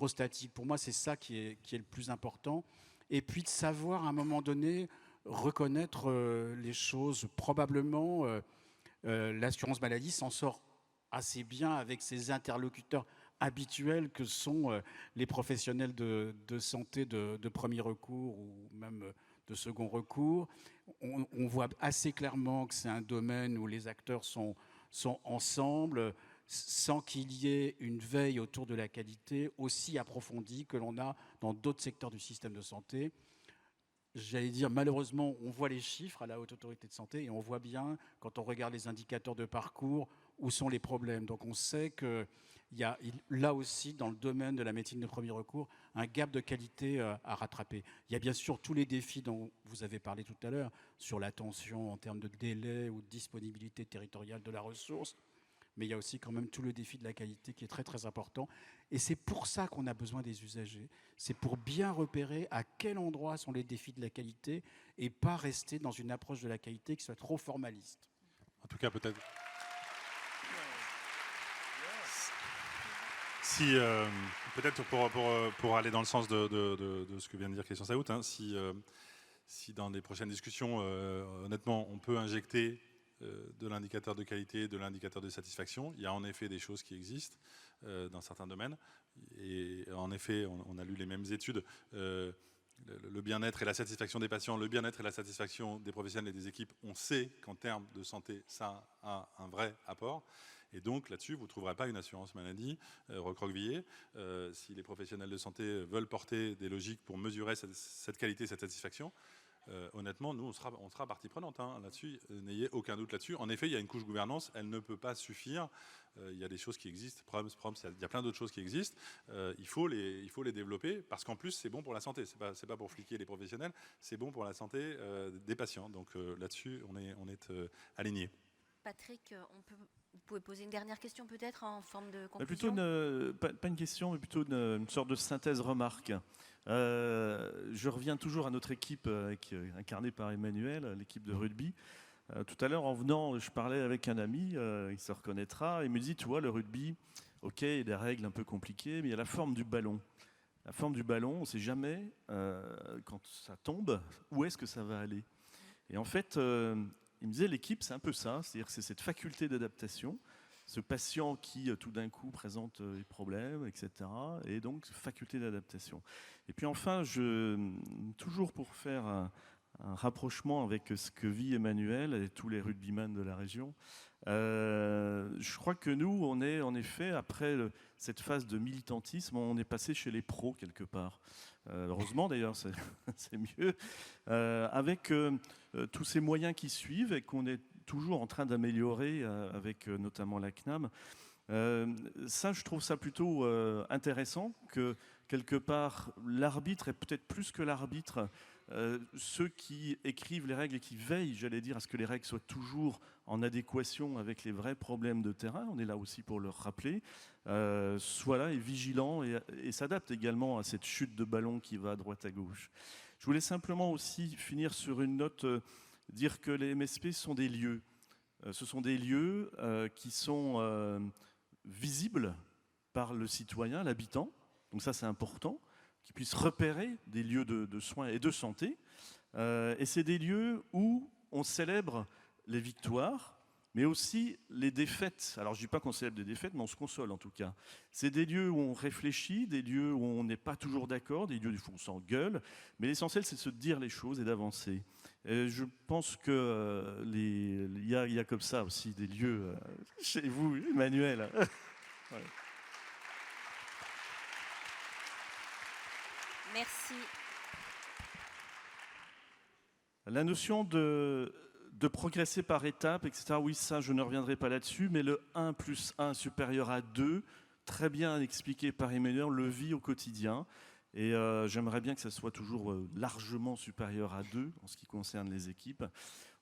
S7: statiques. Pour moi, c'est ça qui est le plus important. Et puis de savoir, à un moment donné, reconnaître les choses. Probablement, l'assurance maladie s'en sort assez bien avec ses interlocuteurs habituels que sont les professionnels de santé de premier recours ou même de second recours. On voit assez clairement que c'est un domaine où les acteurs sont ensemble, sans qu'il y ait une veille autour de la qualité aussi approfondie que l'on a dans d'autres secteurs du système de santé. j'allais dire, malheureusement, on voit les chiffres à la Haute Autorité de Santé et on voit bien, quand on regarde les indicateurs de parcours, où sont les problèmes. Donc on sait qu'il y a là aussi, dans le domaine de la médecine de premier recours, un gap de qualité à rattraper. Il y a bien sûr tous les défis dont vous avez parlé tout à l'heure, sur l'attention en termes de délai ou de disponibilité territoriale de la ressource, mais il y a aussi quand même tout le défi de la qualité qui est très très important. Et c'est pour ça qu'on a besoin des usagers. C'est pour bien repérer à quel endroit sont les défis de la qualité et pas rester dans une approche de la qualité qui soit trop formaliste.
S8: En tout cas, peut-être. Si, peut-être pour aller dans le sens de ce que vient de dire Christian Saout, hein, si dans les prochaines discussions, honnêtement, on peut injecter de l'indicateur de qualité, de l'indicateur de satisfaction, il y a en effet des choses qui existent dans certains domaines. Et en effet, on a lu les mêmes études. Le bien-être et la satisfaction des patients, le bien-être et la satisfaction des professionnels et des équipes, on sait qu'en termes de santé, ça a un vrai apport. Et donc là-dessus, vous ne trouverez pas une assurance maladie recroquevillée. Si les professionnels de santé veulent porter des logiques pour mesurer cette qualité, cette satisfaction, honnêtement, nous, on sera partie prenante hein, là-dessus. N'ayez aucun doute là-dessus. En effet, il y a une couche gouvernance, elle ne peut pas suffire. Il y a des choses qui existent, Proms, il y a plein d'autres choses qui existent. Il faut les développer parce qu'en plus, c'est bon pour la santé. C'est pas pour fliquer les professionnels, c'est bon pour la santé des patients. Donc là-dessus, on est alignés.
S1: Patrick, vous pouvez poser une dernière question peut-être en forme de
S6: Plutôt
S1: conclusion.
S6: pas une question, mais plutôt une sorte de synthèse-remarque. Je reviens toujours à notre équipe incarnée par Emmanuel, l'équipe de rugby. Tout à l'heure, en venant, je parlais avec un ami, il se reconnaîtra, il me dit, tu vois, le rugby, ok, il y a des règles un peu compliquées, mais il y a la forme du ballon. La forme du ballon, on ne sait jamais, quand ça tombe, où est-ce que ça va aller. Et en fait, il me disait, l'équipe, c'est un peu ça, c'est-à-dire que c'est cette faculté d'adaptation, ce patient qui, tout d'un coup, présente des problèmes, etc. Et donc, faculté d'adaptation. Et puis enfin, toujours pour faire un rapprochement avec ce que vit Emmanuel et tous les rugbyman de la région, je crois que nous, on est en effet, après cette phase de militantisme, on est passé chez les pros quelque part. Heureusement d'ailleurs, c'est mieux. Avec tous ces moyens qui suivent et qu'on est toujours en train d'améliorer avec notamment la CNAM. Ça, je trouve ça plutôt intéressant que quelque part l'arbitre, et peut-être plus que l'arbitre, ceux qui écrivent les règles et qui veillent, j'allais dire, à ce que les règles soient toujours en adéquation avec les vrais problèmes de terrain, on est là aussi pour le rappeler, soient là et vigilants et s'adaptent également à cette chute de ballon qui va à droite à gauche. Je voulais simplement aussi finir sur une note, dire que les MSP sont des lieux. Ce sont des lieux qui sont visibles par le citoyen, l'habitant, donc ça c'est important, qui puisse repérer des lieux de soins et de santé. Et c'est des lieux où on célèbre les victoires, mais aussi les défaites. Alors je ne dis pas qu'on célèbre des défaites, mais on se console en tout cas. C'est des lieux où on réfléchit, des lieux où on n'est pas toujours d'accord, des lieux où on s'engueule, mais l'essentiel c'est de se dire les choses et d'avancer. Et je pense qu'il y a comme ça aussi des lieux chez vous, Emmanuel. Ouais.
S1: Merci.
S6: La notion de progresser par étapes, etc., oui, ça, je ne reviendrai pas là-dessus, mais le 1 + 1 supérieur à 2, très bien expliqué par Emmanuel, on le vit au quotidien. Et j'aimerais bien que ça soit toujours largement supérieur à 2 en ce qui concerne les équipes.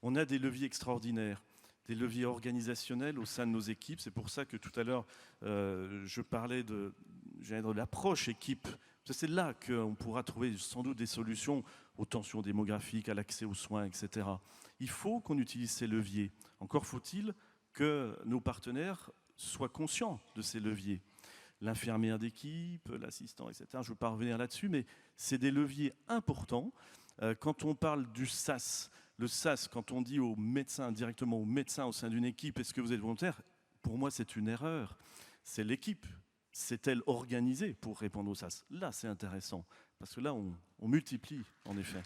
S6: On a des leviers extraordinaires, des leviers organisationnels au sein de nos équipes. C'est pour ça que tout à l'heure, je parlais de l'approche équipe. C'est là qu'on pourra trouver sans doute des solutions aux tensions démographiques, à l'accès aux soins, etc. Il faut qu'on utilise ces leviers. Encore faut-il que nos partenaires soient conscients de ces leviers. L'infirmière d'équipe, l'assistant, etc. Je ne veux pas revenir là-dessus, mais c'est des leviers importants. Quand on parle du SAS, le SAS, quand on dit aux médecins, directement aux médecins au sein d'une équipe, est-ce que vous êtes volontaire? Pour moi, c'est une erreur. C'est l'équipe. C'est-elle organisée pour répondre au SAS? Là, c'est intéressant, parce que là, on multiplie, en effet.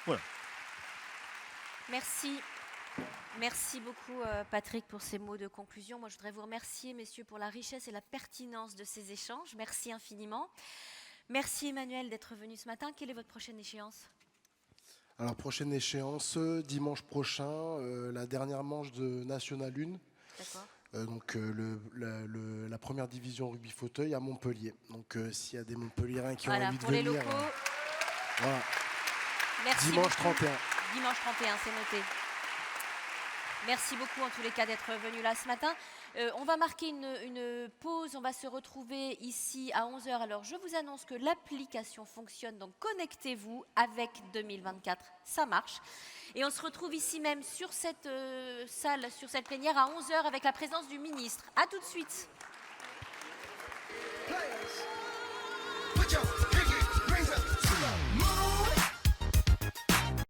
S6: Voilà.
S1: Merci. Merci beaucoup, Patrick, pour ces mots de conclusion. Moi, je voudrais vous remercier, messieurs, pour la richesse et la pertinence de ces échanges. Merci infiniment. Merci Emmanuel d'être venu ce matin. Quelle est votre prochaine échéance?
S5: Alors, prochaine échéance, dimanche prochain, la dernière manche de National 1.
S1: D'accord.
S5: Donc la première division rugby fauteuil à Montpellier. Donc s'il y a des Montpelliérains qui ont envie de
S1: pour les
S5: venir,
S1: locaux.
S5: voilà.
S1: Merci
S5: Dimanche
S1: beaucoup.
S5: 31.
S1: Dimanche 31, c'est noté. Merci beaucoup en tous les cas d'être venu là ce matin. On va marquer une pause, on va se retrouver ici à 11h. Alors je vous annonce que l'application fonctionne, donc connectez-vous avec 2024, ça marche. Et on se retrouve ici même sur cette salle, sur cette plénière à 11h avec la présence du ministre. A tout de suite.
S9: Put your